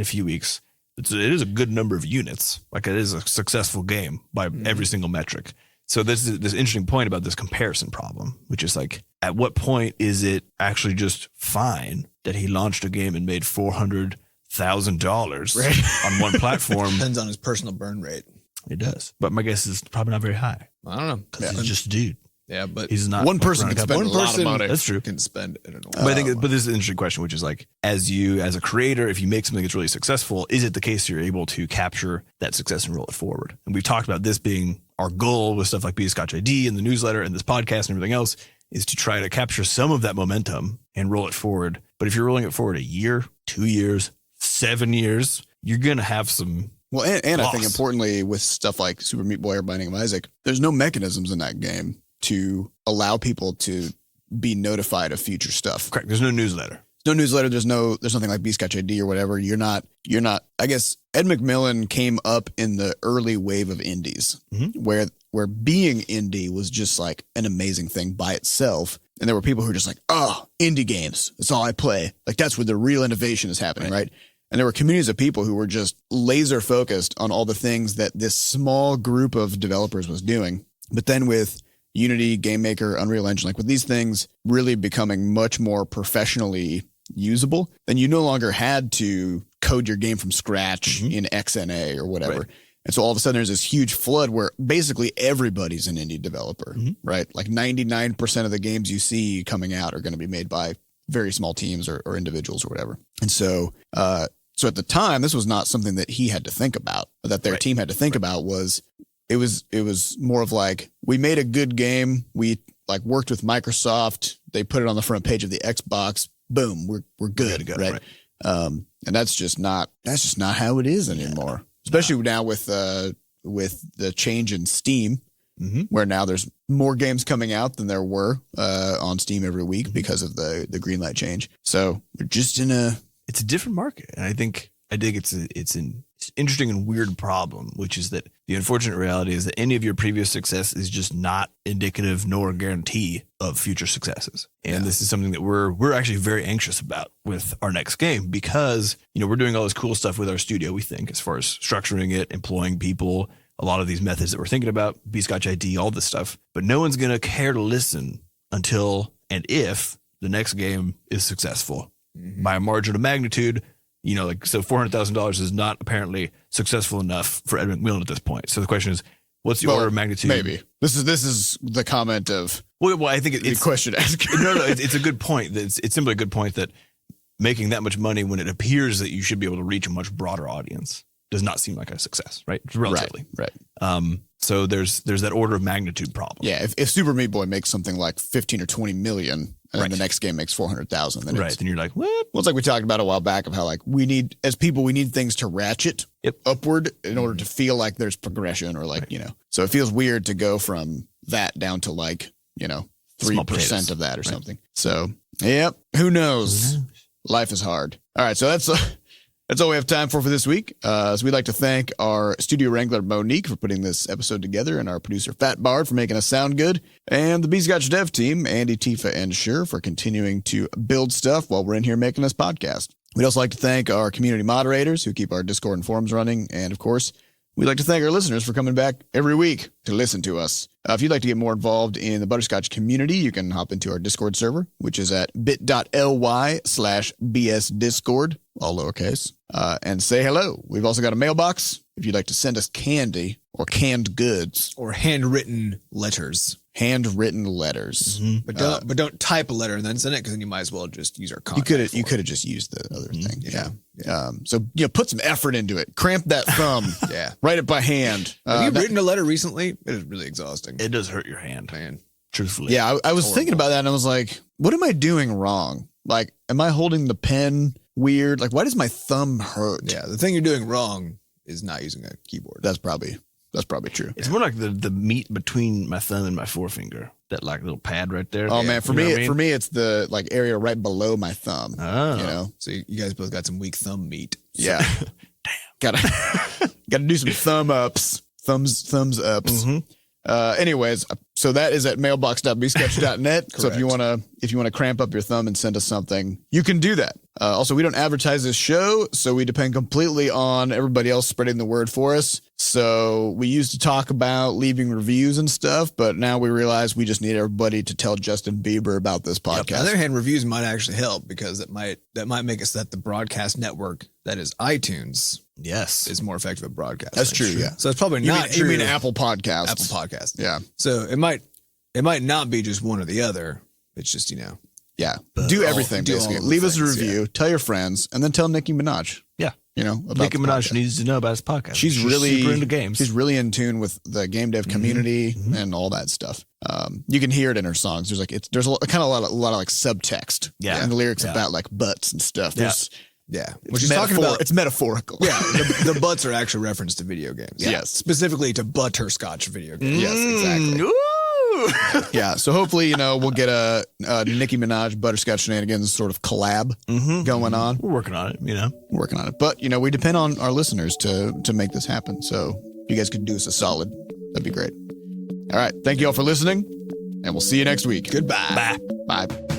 [SPEAKER 1] It is a good number of units. Like it is a successful game by every single metric. So this is this interesting point about this comparison problem, which is like, at what point is it actually just fine that he launched a game and made $400,000 on one platform?
[SPEAKER 3] Depends on his personal burn rate.
[SPEAKER 1] It does, but my guess is probably not very high
[SPEAKER 3] I don't know.
[SPEAKER 1] because he's just a dude.
[SPEAKER 3] Yeah, but
[SPEAKER 1] He's not
[SPEAKER 2] One person
[SPEAKER 1] running
[SPEAKER 2] can
[SPEAKER 1] a
[SPEAKER 2] spend
[SPEAKER 1] company.
[SPEAKER 2] a lot of money.
[SPEAKER 1] That's true.
[SPEAKER 3] can spend it. I don't know.
[SPEAKER 1] But this is an interesting question, which is like, as a creator, if you make something that's really successful, is it the case you're able to capture that success and roll it forward? And we've talked about this being our goal with stuff like Buddyscotch ID and the newsletter and this podcast and everything else, is to try to capture some of that momentum and roll it forward. But if you're rolling it forward a year, 2 years, 7 years, you're going to have some.
[SPEAKER 2] Well, and I think
[SPEAKER 1] loss.
[SPEAKER 2] importantly with stuff like Super Meat Boy or Binding of Isaac, there's no mechanisms in that game to allow people to be notified of future stuff.
[SPEAKER 1] Correct. There's no newsletter.
[SPEAKER 2] no newsletter. There's nothing like Buddyscotch ID or whatever. You're not, I guess Ed McMillan came up in the early wave of indies where being indie was just like an amazing thing by itself. And there were people who were just like, oh, indie games. That's all I play. Like that's where the real innovation is happening. Right. And there were communities of people who were just laser focused on all the things that this small group of developers was doing. But then with Unity, GameMaker, Unreal Engine, like with these things really becoming much more professionally usable, then you no longer had to code your game from scratch in XNA or whatever. Right. And so all of a sudden there's this huge flood where basically everybody's an indie developer, right? Like 99% of the games you see coming out are going to be made by very small teams or individuals or whatever. And so, so at the time, this was not something that he had to think about, or that their team had to think about. It was more of like, we made a good game. We like worked with Microsoft. They put it on the front page of the Xbox. Boom, we're good, right? And that's just not how it is anymore. Especially now with the change in Steam, where now there's more games coming out than there were on Steam every week because of the greenlight change. So we're just it's a different market, and I think it's an interesting and weird problem, which is that the unfortunate reality is that any of your previous success is just not indicative nor a guarantee of future successes. And this is something that we're actually very anxious about with our next game, because, we're doing all this cool stuff with our studio, we think, as far as structuring it, employing people, a lot of these methods that we're thinking about, Buddyscotch ID, all this stuff. But no one's going to care to listen until and if the next game is successful by a margin of magnitude. So $400,000 is not apparently successful enough for Ed McMillan at this point. So the question is, what's the order of magnitude? Maybe this is the comment of. Well, I think it's the question asked. No, it's a good point. It's simply a good point that making that much money when it appears that you should be able to reach a much broader audience does not seem like a success, right? Relatively, right. So there's that order of magnitude problem. Yeah, if Super Meat Boy makes something like 15 or 20 million, and then the next game makes 400,000, then then you're like, what? Well, it's like we talked about a while back of how like we need things to ratchet upward in order to feel like there's progression, or like So it feels weird to go from that down to like 3% of that or something. So who knows? Life is hard. All right, so that's all we have time for this week. So we'd like to thank our studio wrangler, Monique, for putting this episode together, and our producer, Fat Bard, for making us sound good, and the Buddyscotch dev team, Andy, Tifa, and Sher, for continuing to build stuff while we're in here making this podcast. We'd also like to thank our community moderators who keep our Discord and forums running. And, of course, we'd like to thank our listeners for coming back every week to listen to us. If you'd like to get more involved in the Butterscotch community, you can hop into our Discord server, which is at bit.ly/bsdiscord, all lowercase, and say hello. We've also got a mailbox if you'd like to send us candy or canned goods. Or handwritten letters. But don't type a letter and then send it, because then you might as well just use our contact. You could have just used the other thing. Yeah. So put some effort into it. Cramp that thumb. Write it by hand. Have you written a letter recently? It is really exhausting. It does hurt your hand, man. Truthfully. Yeah, I was thinking about that, and I was like, what am I doing wrong? Like, am I holding the pen weird? Like, why does my thumb hurt? Yeah, the thing you're doing wrong is not using a keyboard. That's probably true. It's more like the meat between my thumb and my forefinger. That like little pad right there. Oh man, for me, it's the like area right below my thumb. Oh, so you guys both got some weak thumb meat. Yeah. Damn. Gotta do some thumbs ups. Anyways, so that is at mailbox.buddyscotch.net. So if you want to cramp up your thumb and send us something, you can do that. Also, we don't advertise this show, so we depend completely on everybody else spreading the word for us. So we used to talk about leaving reviews and stuff, but now we realize we just need everybody to tell Justin Bieber about this podcast. On the other hand, reviews might actually help, because that might make us that the broadcast network, that is iTunes, is more effective at broadcasting. That's true. Yeah. So it's probably not true. You mean Apple Podcasts? Apple Podcasts. Yeah. So it might not be just one or the other. It's just do everything. Basically, leave us a review, tell your friends, and then tell Nicki Minaj. Yeah. About Nicki Minaj needs to know about his podcast. She's really super into games. She's really in tune with the game dev community and all that stuff. You can hear it in her songs. There's a lot of like subtext. Yeah. And the lyrics about like butts and stuff. What she's talking about, it's metaphorical. Yeah. The butts are actually referenced to video games. Yes. Specifically to Butterscotch video games. Yes, exactly. Ooh. Yeah, so hopefully, we'll get a Nicki Minaj Butterscotch Shenanigans sort of collab going on.
[SPEAKER 1] We're working on it,
[SPEAKER 2] We're working on it. But, we depend on our listeners to make this happen. So if you guys could do us a solid, that'd be great. All right. Thank you all for listening, and we'll see you next week.
[SPEAKER 3] Goodbye.
[SPEAKER 1] Bye.
[SPEAKER 2] Bye.